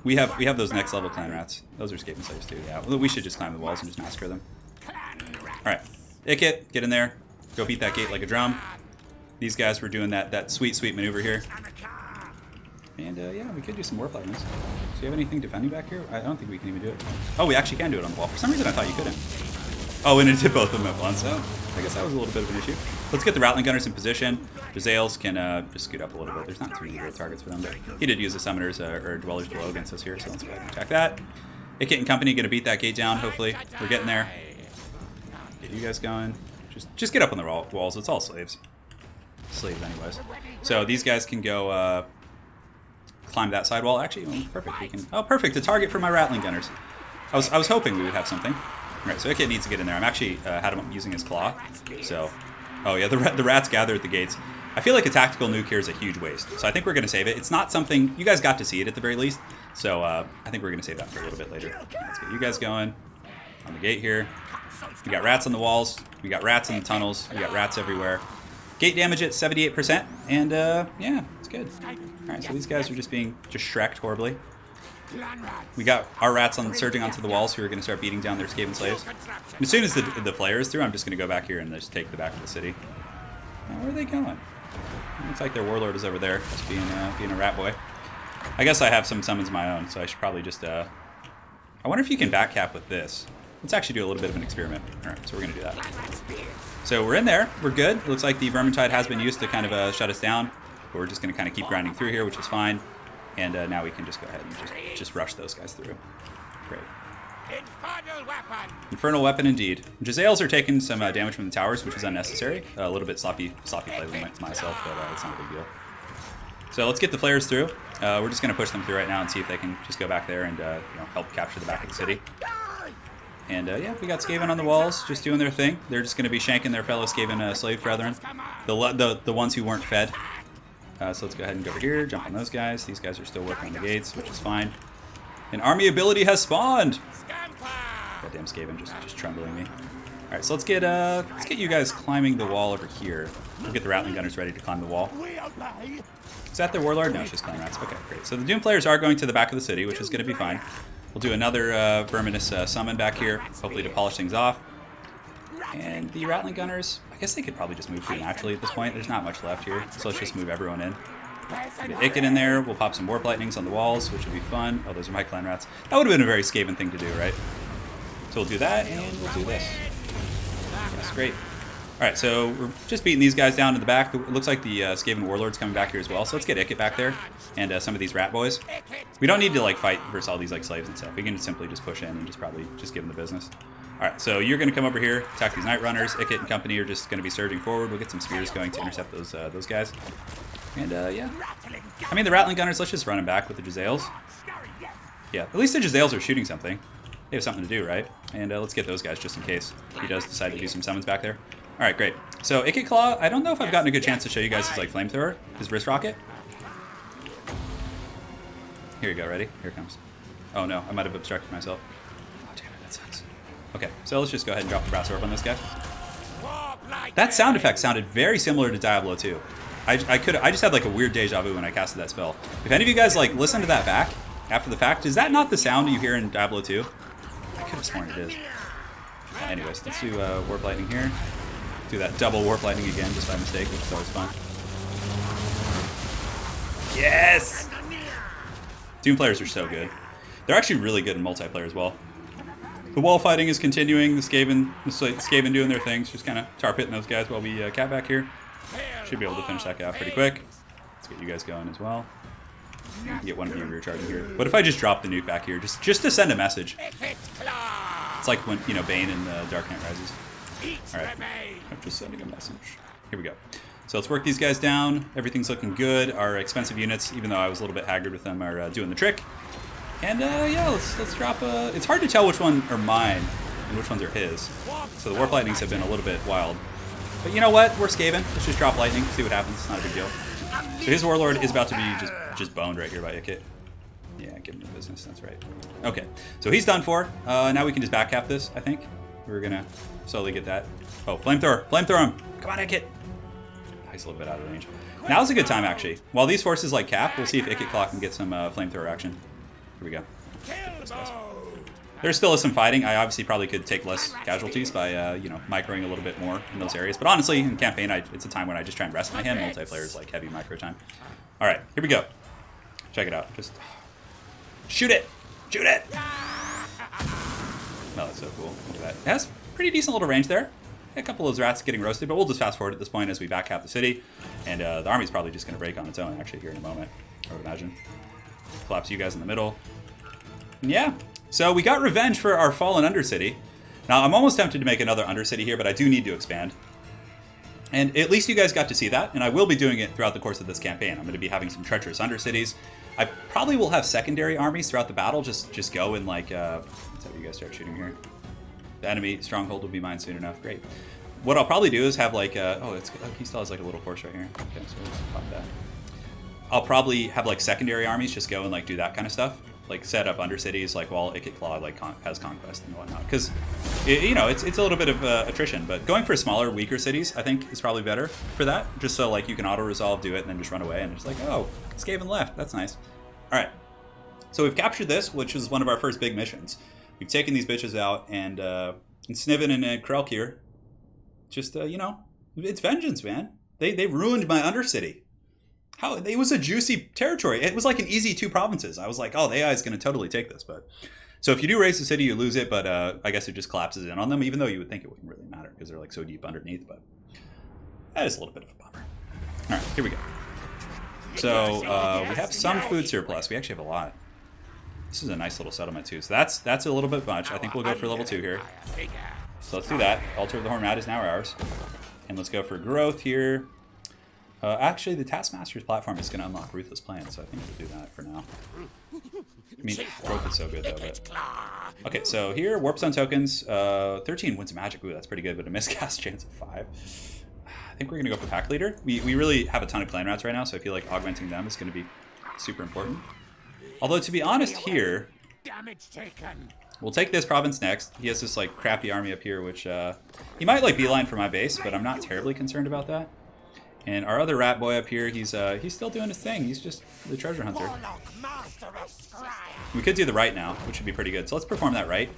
We have those next level clan rats. Those are Skaven slaves too, yeah. Well, we should just climb the walls and just massacre them. Alright, IKIT, get in there. Go beat that gate like a drum. These guys were doing that sweet, sweet maneuver here. And yeah, we could do some warp lightnings. Do you have anything defending back here? I don't think we can even do it. Oh, we actually can do it on the wall. For some reason I thought you couldn't. Oh, and it did both of them at once, so I guess that was a little bit of an issue. Let's get the Rattling Gunners in position. Jazales can just scoot up a little bit. There's not too many real targets for them, but he did use the Summoners or Dwellers below against us here, so let's go ahead and attack that. IKIT and company gonna beat that gate down, hopefully. We're getting there. Get you guys going. Just get up on the walls. It's all slaves. Slaves anyways. So these guys can go climb that side wall. Actually, oh, perfect. We can. Oh, perfect. A target for my Rattling Gunners. I was hoping we would have something. All right, so IKIT needs to get in there. I'm actually had him using his claw. So, oh yeah, the rats gather at the gates. I feel like a tactical nuke here is a huge waste. So I think we're gonna save it. It's not something you guys got to see it at the very least. So I think we're gonna save that for a little bit later. Let's get you guys going on the gate here. We got rats on the walls. We got rats in the tunnels. We got rats everywhere. Gate damage at 78%, and yeah, it's good. All right, so these guys are just shreked horribly. We got our rats surging onto the walls who are going to start beating down their Skaven slaves. And as soon as the flare is through, I'm just going to go back here and just take the back of the city. Now, where are they going? Looks like their warlord is over there, just being a rat boy. I guess I have some summons of my own, so I should probably just... I wonder if you can back cap with this. Let's actually do a little bit of an experiment. All right, so we're going to do that. So we're in there. We're good. It looks like the Vermintide has been used to kind of shut us down. But we're just going to kind of keep grinding through here, which is fine. And now we can just go ahead and just rush those guys through. Great. Infernal weapon! Infernal weapon indeed. Jazales are taking some damage from the towers, which is unnecessary. A little bit sloppy play with myself, but it's not a big deal. So let's get the flares through. We're just going to push them through right now and see if they can just go back there and help capture the back of the city. And yeah, we got Skaven on the walls, just doing their thing. They're just going to be shanking their fellow Skaven slave brethren, the ones who weren't fed. So let's go ahead and go over here, jump on those guys. These guys are still working on the gates, which is fine. An army ability has spawned! Goddamn Skaven just trembling me. Alright, so let's get you guys climbing the wall over here. We'll get the Rattling Gunners ready to climb the wall. Is that their warlord? No, it's just clan rats. Okay, great. So the Doom players are going to the back of the city, which is going to be fine. We'll do another Verminous summon back here, hopefully to polish things off. And the Rattling Gunners, I guess they could probably just move through naturally at this point. There's not much left here, so let's just move everyone in. Get IKIT in there. We'll pop some Warp Lightnings on the walls, which will be fun. Oh, those are my clan rats. That would have been a very Skaven thing to do, right? So we'll do that, and we'll do this. That's great. All right, so we're just beating these guys down in the back. It looks like the Skaven Warlord's coming back here as well, so let's get IKIT back there and some of these rat boys. We don't need to like fight versus all these like slaves and stuff. We can simply just push in and probably give them the business. All right, so you're going to come over here, attack these Night Runners. IKIT and company are just going to be surging forward. We'll get some spears going to intercept those guys. And yeah, I mean the Rattling Gunners. Let's just run them back with the Jazales. Yeah, at least the Jazales are shooting something. They have something to do, right? And let's get those guys just in case he does decide to do some summons back there. All right, great. So IKIT Claw, I don't know if I've gotten a good chance to show you guys his like flamethrower, his wrist rocket. Here you go, ready? Here it comes. Oh no, I might have obstructed myself. Oh damn it, that sucks. Okay, so let's just go ahead and drop the brass orb on this guy. That sound effect sounded very similar to Diablo 2. I just had like a weird deja vu when I casted that spell. If any of you guys like listen to that back after the fact, is that not the sound you hear in Diablo 2? I could have sworn it is. Anyways, let's do Warp Lightning here. Do that double Warp Lightning again just by mistake, which is always fun. Yes! Doom players are so good. They're actually really good in multiplayer as well. The wall fighting is continuing. The Skaven doing their things, just kind of tar pitting those guys while we cat back here. Should be able to finish that guy off pretty quick. Let's get you guys going as well. Get one of you rear charging here. What if I just drop the nuke back here, just to send a message? It's like when Bane in Dark Knight Rises. All right, I'm just sending a message. Here we go. So let's work these guys down. Everything's looking good. Our expensive units, even though I was a little bit haggard with them, are doing the trick. And yeah, let's drop. It's hard to tell which one are mine and which ones are his. So the Warp Lightnings have been a little bit wild. But you know what? We're Skaven. Let's just drop lightning, see what happens. It's not a big deal. So his warlord is about to be just boned right here by IKIT. Yeah, give him the business. That's right. Okay, so he's done for. Now we can just back cap this, I think. We're gonna slowly get that. Oh, flamethrower! Flamethrower him! Come on, IKIT! He's a little bit out of range. Now's a good time, actually. While these forces like cap, we'll see if IKIT Claw can get some flamethrower action. Here we go. There still is some fighting. I obviously probably could take less casualties by, you know, microing a little bit more in those areas. But honestly, in campaign, it's a time when I just try and rest my hand. Multiplayer is like heavy micro time. All right, here we go. Check it out. Just shoot it. Shoot it. Oh, that's so cool. Look at that. It has pretty decent little range there. A couple of those rats getting roasted, but we'll just fast forward at this point as we back half the city. And the army's probably just going to break on its own, actually, here in a moment, I would imagine. Collapse you guys in the middle. And yeah, so we got revenge for our fallen Undercity. Now, I'm almost tempted to make another Undercity here, but I do need to expand. And at least you guys got to see that, and I will be doing it throughout the course of this campaign. I'm going to be having some treacherous Undercities. I probably will have secondary armies throughout the battle, just go and like, let's have you guys start shooting here. The enemy stronghold will be mine soon enough. Great. What I'll probably do is have like, he still has like a little force right here. Okay, so let's pop that. I'll probably have like secondary armies just go and like do that kind of stuff. Like set up Undercities like while IKIT Claw like has conquest and whatnot. Because, you know, it's a little bit of attrition. But going for smaller, weaker cities, I think is probably better for that. Just so like you can auto-resolve, do it, and then just run away. And it's like, oh, Skaven left. That's nice. All right. So we've captured this, which is one of our first big missions. We've taken these bitches out, and Snivin and Krelk here, just, you know, it's vengeance, man. They ruined my Undercity. How it was a juicy territory. It was like an easy 2 provinces. I was like, oh, the AI is going to totally take this. But so if you do raise the city, you lose it, but I guess it just collapses in on them, even though you would think it wouldn't really matter because they're like so deep underneath. But that is a little bit of a bummer. All right, here we go. So we have some food surplus. We actually have a lot. This is a nice little settlement too. So that's a little bit much. I think we'll go for level 2 here. So let's do that. Altar of the Horn Rat is now ours. And let's go for growth here. Actually, the Taskmaster's platform is going to unlock Ruthless Plan, so I think we'll do that for now. I mean, growth is so good though. But... Okay, so here, Warp Zone tokens. 13 wins magic. Ooh, that's pretty good, but a miscast chance of 5. I think we're going to go for Pack Leader. We really have a ton of clan rats right now, so I feel like augmenting them is going to be super important. Although, to be honest here, we'll take this province next. He has this like crappy army up here, which he might like beeline for my base, but I'm not terribly concerned about that. And our other rat boy up here, he's still doing his thing. He's just the treasure hunter. We could do the right now, which would be pretty good. So let's perform that right,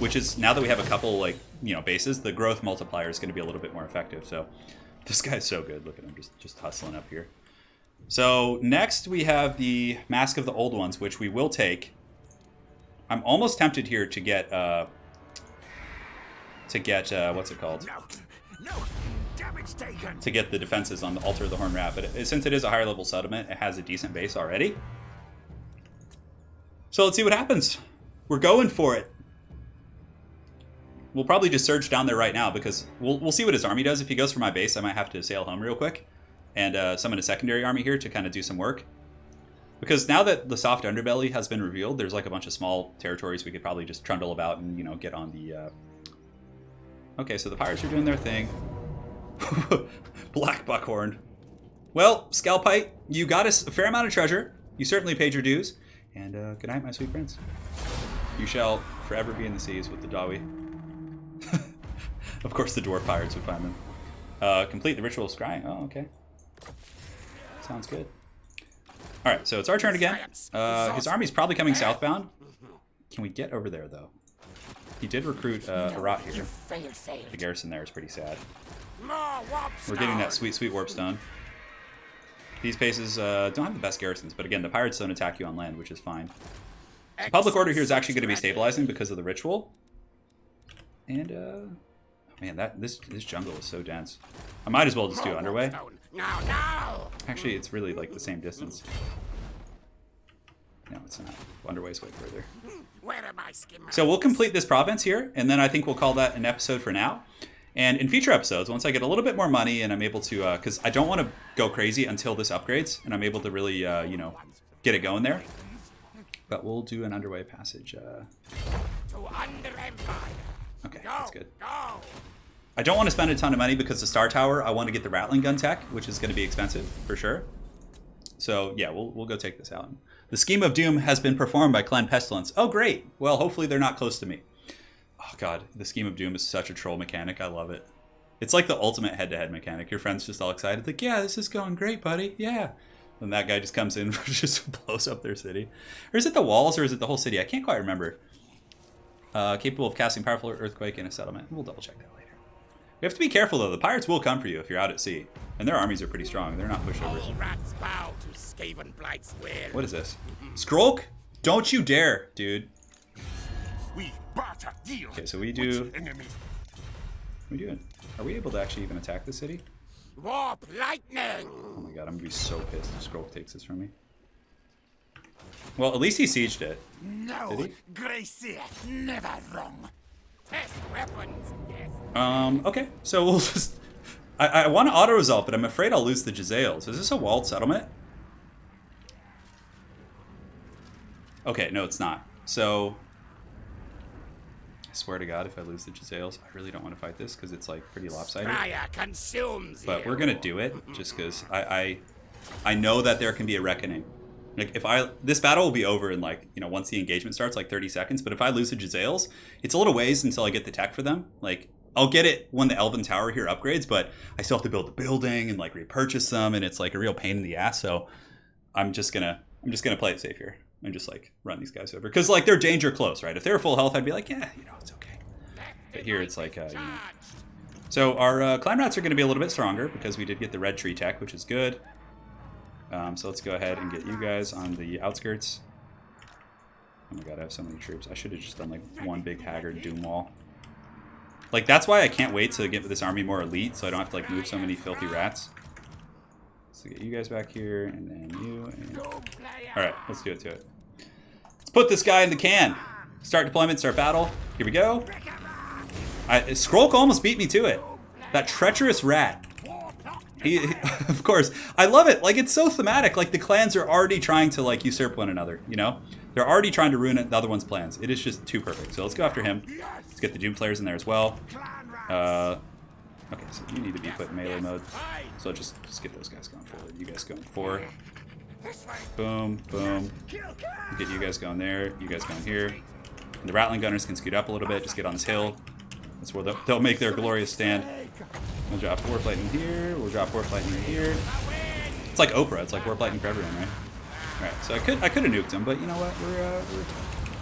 which is now that we have a couple like bases, the growth multiplier is going to be a little bit more effective. So this guy's so good. Look at him just hustling up here. So next we have the Mask of the Old Ones, which we will take. I'm almost tempted here to get what's it called? To get the defenses on the Altar of the Horn Rat, but since it is a higher level settlement, it has a decent base already. So let's see what happens. We're going for it. We'll probably just surge down there right now because we'll see what his army does. If he goes for my base, I might have to sail home real quick and summon a secondary army here to kind of do some work. Because now that the soft underbelly has been revealed, there's like a bunch of small territories we could probably just trundle about and, get on the... Okay, so the pirates are doing their thing. Black Buckhorn. Well, Scalpite, you got us a fair amount of treasure. You certainly paid your dues. And good night, my sweet prince. You shall forever be in the seas with the Dawi. Of course, the dwarf pirates would find them. Complete the ritual of Skryre. Oh, okay. Sounds good. All right, so it's our turn again. His army's probably coming southbound. Can we get over there, though? He did recruit a rot here. The garrison there is pretty sad. We're getting that sweet, sweet warp stone. These bases don't have the best garrisons, but again, the pirates don't attack you on land, which is fine. So public order here is actually going to be stabilizing because of the ritual. And, oh man, this jungle is so dense. I might as well just do underway. Actually, it's really like the same distance. No, it's not. Underway's way further. So we'll complete this province here, and then I think we'll call that an episode for now. And in future episodes, once I get a little bit more money and I'm able to, because I don't want to go crazy until this upgrades, and I'm able to really, get it going there. But we'll do an underway passage. Okay, that's good. I don't want to spend a ton of money because the Star Tower, I want to get the Rattling Gun tech, which is going to be expensive for sure. So yeah, we'll go take this out. The Scheme of Doom has been performed by Clan Pestilence. Oh, great. Well, hopefully they're not close to me. Oh, God. The Scheme of Doom is such a troll mechanic. I love it. It's like the ultimate head-to-head mechanic. Your friend's just all excited, like, yeah, this is going great, buddy. Yeah. And that guy just comes in and just blows up their city. Or is it the walls or is it the whole city? I can't quite remember. Capable of casting powerful earthquake in a settlement. We'll double check that later. We have to be careful though. The pirates will come for you if you're out at sea. And their armies are pretty strong. They're not pushovers. All rats bow to Skaven Blight's will. What is this? Skrulk? Don't you dare, dude. We barter deal. Okay, so we do... Which enemy? What are we doing? Are we able to actually even attack the city? Warp lightning! Oh my god, I'm gonna be so pissed if Skrulk takes this from me. Well, at least he sieged it. No, Did he? Gracie, never wrong. Test weapons, yes. Okay, so we'll just... I want to auto-resolve, but I'm afraid I'll lose the Jezzails. Is this a walled settlement? Okay, no, it's not. So... I swear to God, if I lose the Jezzails, I really don't want to fight this, because it's, like, pretty lopsided. Skryre consumes But you. we're gonna do it, just because I know that there can be a reckoning. Like, this battle will be over in, like, you know, once the engagement starts, like 30 seconds, but if I lose the Jezzails, it's a little ways until I get the tech for them. Like, I'll get it when the Elven Tower here upgrades, but I still have to build the building and, like, repurchase them, and it's, like, a real pain in the ass, so I'm just gonna play it safe here and just, like, run these guys over. Because, like, they're danger close, right? If they were full health, I'd be like, yeah, you know, it's okay. But here it's like, you know. So our clan rats are going to be a little bit stronger because we did get the red tree tech, which is good. So let's go ahead and get you guys on the outskirts. Oh my god, I have so many troops. I should have just done like one big haggard doom wall. Like, that's why I can't wait to get this army more elite, so I don't have to like move so many filthy rats. So get you guys back here, and then you, and... Alright, let's do it to it. Let's put this guy in the can. Start deployment, start battle. Here we go. Skrulk almost beat me to it. That treacherous rat. He, of course, I love it. Like, it's so thematic. Like, the clans are already trying to, like, usurp one another, you know? They're already trying to ruin the other one's plans. It is just too perfect. So let's go after him. Let's get the Doom players in there as well. Okay, so you need to be put in melee mode. So just get those guys going forward. You guys going forward. Boom, boom. Get you guys going there. You guys going here. And the Rattling Gunners can scoot up a little bit. Just get on this hill. That's where they'll make their glorious stand. We'll drop Warp Lightning here. We'll drop Warp Lightning here. It's like Oprah. It's like Warp Lightning for everyone, right? All right. So I could have nuked them, but you know what?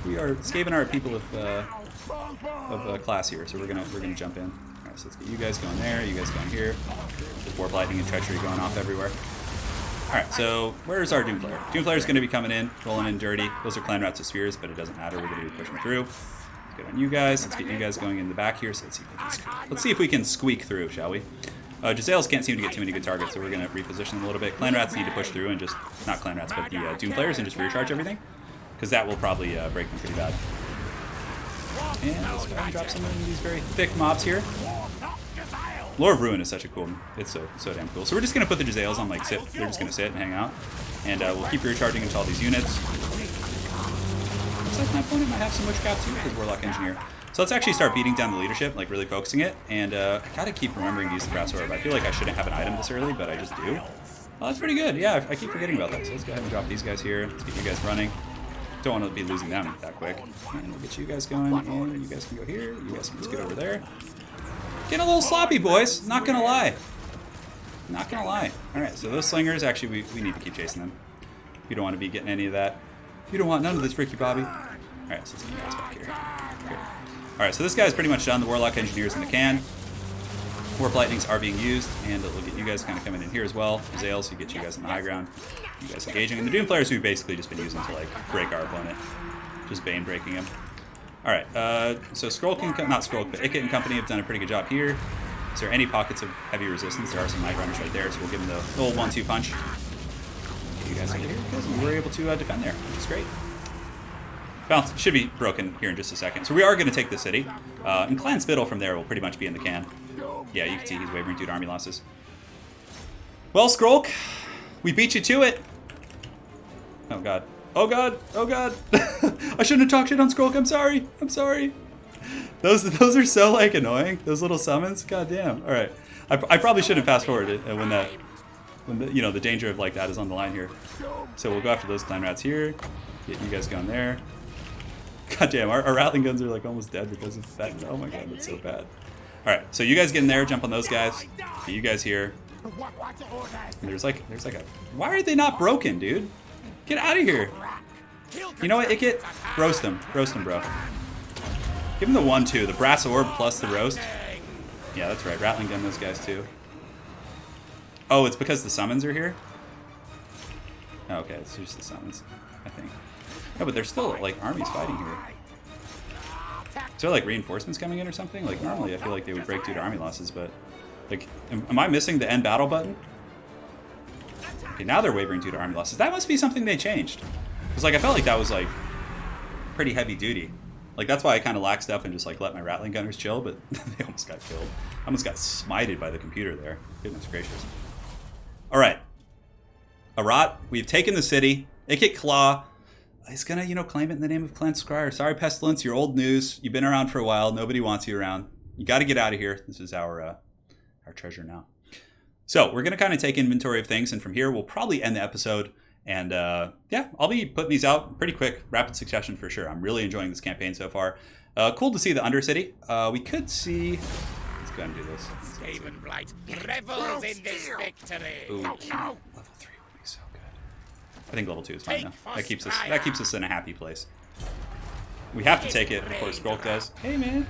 We are Skaven are people of class here, so we're gonna jump in. All right. So let's get you guys going there. You guys going here. There's Warp Lightning and Treachery going off everywhere. All right. So where's our Doom Player? Doom Player's gonna be coming in, rolling in dirty. Those are Clan Rats with spears, but it doesn't matter. We're gonna be pushing through. Good on you guys. Let's get you guys going in the back here. So let's see if we can squeak through, shall we? Jezzails can't seem to get too many good targets, so we're going to reposition them a little bit. Clan Rats need to push through and just, not Clan Rats, but the Doom players, and just rear charge everything, because that will probably break them pretty bad. And let's go ahead and drop some of these very thick mobs here. Lore of Ruin is such a cool, it's so damn cool. So we're just going to put the Jezzails on, like, sit. They're just going to sit and hang out. And we'll keep rear charging into all these units. Looks like my opponent might have some witchcraft too with his Warlock Engineer. So let's actually start beating down the leadership, like really focusing it. And I gotta keep remembering to use the Brass Orb. I feel like I shouldn't have an item this early, but I just do. Oh, that's pretty good. Yeah, I keep forgetting about that. So let's go ahead and drop these guys here. Let's get you guys running. Don't want to be losing them that quick. And we'll get you guys going. And you guys can go here. You guys can just get over there. Getting a little sloppy, boys. Not gonna lie. Not gonna lie. All right, so those slingers, actually, we need to keep chasing them. You don't want to be getting any of that. You don't want none of this, Ricky Bobby. All right, so let's get you guys back here. All right, so this guy's pretty much done. The Warlock Engineer's in the can. Warp Lightnings are being used, and we'll get you guys kind of coming in here as well. Zales, you get you guys in the high ground. You guys engaging. And the Doom players we've basically just been using to, like, break our opponent. Just Bane breaking him. All right, so Skrulk, not Skrulk, but IKIT and company have done a pretty good job here. Is there any pockets of heavy resistance? There are some Night Runners right there, so we'll give them the old 1-2 punch. Get you guys over here because we were able to defend there, which is great. Bounce should be broken here in just a second. So we are going to take the city. And Clan Spittle from there will pretty much be in the can. Yeah, you can see he's wavering due to army losses. Well, Skrulk, we beat you to it. Oh, God. Oh, God. Oh, God. I shouldn't have talked shit on Skrulk. I'm sorry. I'm sorry. Those are so, like, annoying. Those little summons. God damn. All right. I probably shouldn't fast forward it when the, you know, the danger of, like, that is on the line here. So we'll go after those Clan Rats here. Get you guys going there. God damn, our Rattling Guns are like almost dead because of that. Oh my god, that's so bad. Alright, so you guys get in there, jump on those guys. Get you guys here. And there's like a... Why are they not broken, dude? Get out of here. You know what, IKIT? Roast him. Roast him, bro. Give him the 1-2. The brass orb plus the roast. Yeah, that's right. Rattling gun those guys too. Oh, it's because the summons are here? Oh, okay, it's just the summons, I think. No, but there's still, like, armies fighting here. Is there, like, reinforcements coming in or something? Like, normally I feel like they would break due to army losses, but... Like, am I missing the end battle button? Okay, now they're wavering due to army losses. That must be something they changed. Because, like, I felt like that was, like, pretty heavy duty. Like, that's why I kind of laxed up and just, like, let my Rattling gunners chill, but they almost got killed. I almost got smited by the computer there. Goodness gracious. Alright. Arat, we've taken the city. IKIT Claw is gonna, you know, claim it in the name of Clan Skryre. Sorry, Pestilence, you're old news. You've been around for a while. Nobody wants you around. You gotta get out of here. This is our treasure now. So, we're gonna kind of take inventory of things, and from here, we'll probably end the episode. And, yeah, I'll be putting these out pretty quick, rapid succession for sure. I'm really enjoying this campaign so far. Cool to see the Undercity. We could see... Let's go ahead and do this. Skaven blight revels in this victory. Ooh, level 3 would be so good. I think level 2 is fine, though. That keeps us in a happy place. We have to take it before Skrulk does. Hey, man.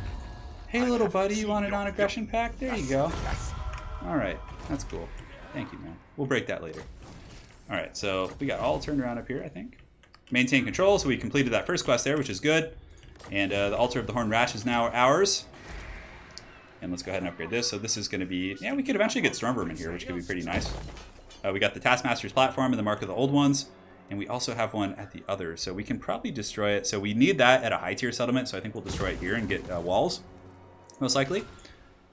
Hey, little buddy, you want a non-aggression pack? There you go. Alright, that's cool. Thank you, man. We'll break that later. Alright, so we got all turned around up here, I think. Maintain control, so we completed that first quest there, which is good. And the Altar of the Horned Rash is now ours. And let's go ahead and upgrade this. So this is going to be... Yeah, we could eventually get Stormvermin in here, which could be pretty nice. We got the Taskmaster's Platform and the Mark of the Old Ones. And we also have one at the other, so we can probably destroy it. So we need that at a high-tier settlement, so I think we'll destroy it here and get walls, most likely.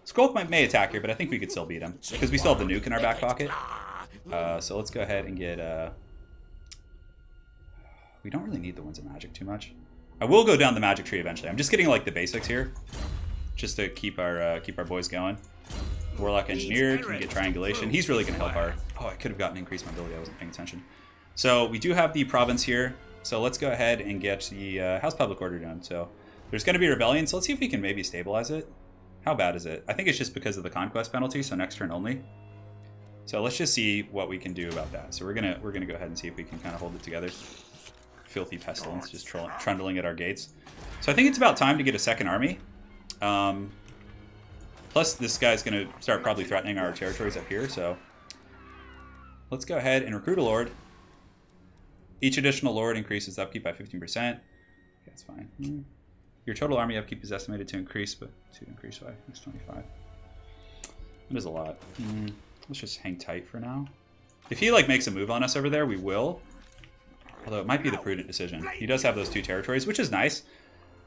Skrulk may attack here, but I think we could still beat him, because we still have the nuke in our back pocket. So let's go ahead and get... We don't really need the Winds of Magic too much. I will go down the magic tree eventually. I'm just getting like the basics here, just to keep our boys going. Warlock Engineer can get triangulation. He's really going to help our... Oh, I could have gotten increased mobility. I wasn't paying attention. So we do have the province here. So let's go ahead and get the House Public Order done. So there's going to be a rebellion. So let's see if we can maybe stabilize it. How bad is it? I think it's just because of the conquest penalty. So next turn only. So let's just see what we can do about that. So we're gonna go ahead and see if we can kind of hold it together. Filthy pestilence, just trundling at our gates. So I think it's about time to get a second army. Plus, this guy's going to start probably threatening our territories up here, so... Let's go ahead and recruit a lord. Each additional lord increases upkeep by 15%. Okay, that's fine. Your total army upkeep is estimated to increase, but to increase by 25. That is a lot. Let's just hang tight for now. If he, like, makes a move on us over there, we will. Although it might be the prudent decision. He does have those 2 territories, which is nice.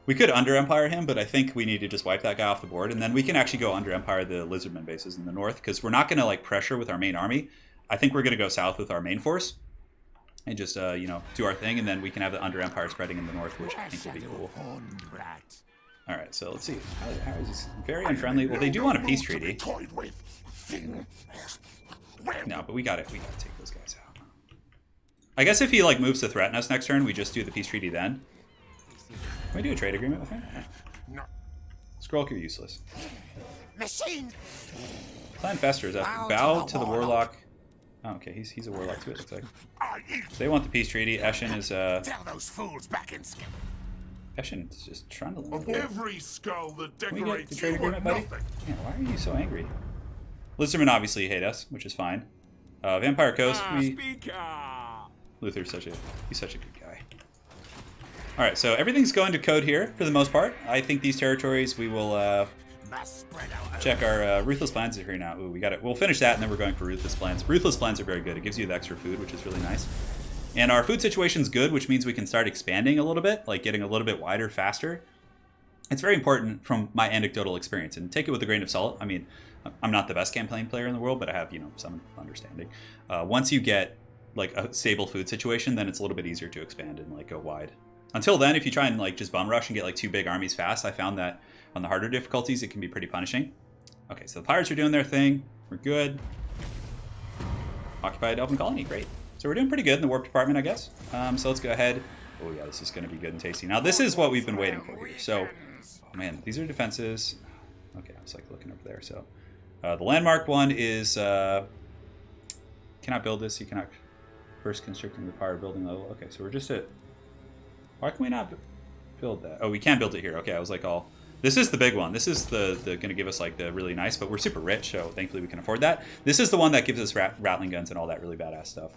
We could under-empire him, but I think we need to just wipe that guy off the board, and then we can actually go under-empire the Lizardmen bases in the north, because we're not going to, like, pressure with our main army. I think we're going to go south with our main force, and just, you know, do our thing, and then we can have the under-empire spreading in the north, which I think will be cool. Alright, so let's see. How is this? Very unfriendly. Well, they do want a peace treaty. No, but we gotta take those guys out. I guess if he, like, moves to threaten us next turn, we just do the peace treaty then. Can we do a trade agreement with him? No. Skrulk, you're useless. Machine. Clan Fester is up. Bow to the Warlock. Oh, okay, he's a Warlock too, it looks like. So they want the peace treaty. Eshin is, Tell those fools back in skill. Eshin is just trundling. Of every skull that Can we get the decorates trade you agreement, with buddy? nothing. Man, why are you so angry? Lizardmen obviously hate us, which is fine. Vampire Coast, Luther's such a good guy. Alright, so everything's going to code here for the most part. I think these territories we will check our Ruthless Plans are here now. Ooh, we got it. We'll finish that and then we're going for Ruthless Plans. Ruthless Plans are very good. It gives you the extra food, which is really nice. And our food situation's good, which means we can start expanding a little bit, like getting a little bit wider faster. It's very important from my anecdotal experience, and take it with a grain of salt. I mean, I'm not the best campaign player in the world, but I have, you know, some understanding. Once you get like a stable food situation, then it's a little bit easier to expand and like go wide. Until then, if you try and like just bum rush and get like 2 big armies fast, I found that on the harder difficulties, it can be pretty punishing. Okay, so the pirates are doing their thing. We're good. Occupied Elven Colony, great. So we're doing pretty good in the warp department, I guess. So let's go ahead. Oh yeah, this is going to be good and tasty. Now this is what we've been waiting for here. So, oh man, these are defenses. Okay, I was like looking over there. So the landmark one is cannot build this. You cannot first construct and require building level. Okay, so we're just at. Why can we not build that? Oh, we can build it here. Okay, I was like all. This is the big one. This is the going to give us like the really nice, but we're super rich, so thankfully we can afford that. This is the one that gives us rattling guns and all that really badass stuff.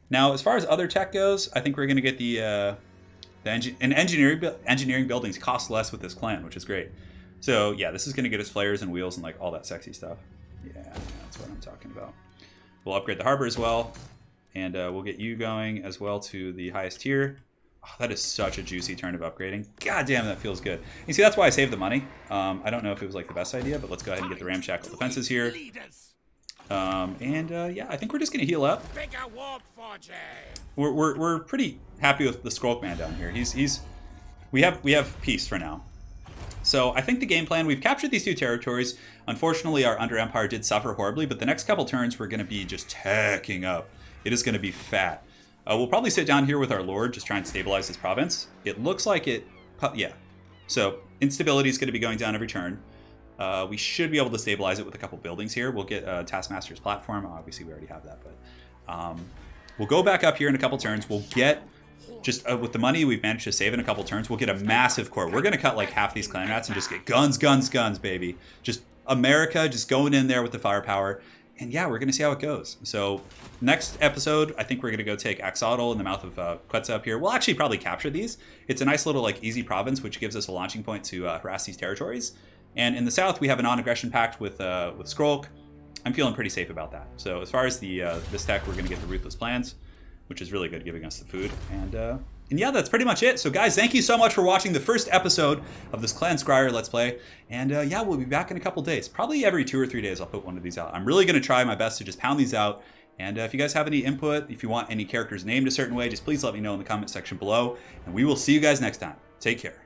Now, as far as other tech goes, I think we're going to get the engineering buildings cost less with this clan, which is great. So yeah, this is going to get us flares and wheels and like all that sexy stuff. Yeah, that's what I'm talking about. We'll upgrade the harbor as well, and we'll get you going as well to the highest tier. Oh, that is such a juicy turn of upgrading. God damn, that feels good. You see, that's why I saved the money. I don't know if it was like the best idea, but let's go ahead and get the ramshackle defenses here. Yeah, I think we're just gonna heal up. We're pretty happy with the Skrulk man down here. We have peace for now. So I think the game plan, we've captured these two territories. Unfortunately, our Under Empire did suffer horribly, but the next couple turns we're gonna be just teching up. It is gonna be fat. We'll probably sit down here with our Lord, just try and stabilize this province. It looks like it, yeah. So instability is going to be going down every turn. We should be able to stabilize it with a couple buildings here. We'll get Taskmaster's platform. Obviously, we already have that, but we'll go back up here in a couple turns. We'll get, just with the money we've managed to save in a couple turns, we'll get a massive core. We're going to cut like half these clan rats and just get guns, guns, guns, baby. Just America just going in there with the firepower. And yeah, we're going to see how it goes. So next episode, I think we're going to go take Axolotl in the mouth of Quetzal up here. We'll actually probably capture these. It's a nice little like easy province, which gives us a launching point to harass these territories. And in the south, we have a non-aggression pact with Skrulk. I'm feeling pretty safe about that. So as far as the this tech, we're going to get the Ruthless Plans, which is really good, giving us the food. And yeah, that's pretty much it. So guys, thank you so much for watching the first episode of this Clan Skryre Let's Play. And yeah, we'll be back in a couple days. Probably every 2 or 3 days I'll put one of these out. I'm really going to try my best to just pound these out. And if you guys have any input, if you want any characters named a certain way, just please let me know in the comment section below. And we will see you guys next time. Take care.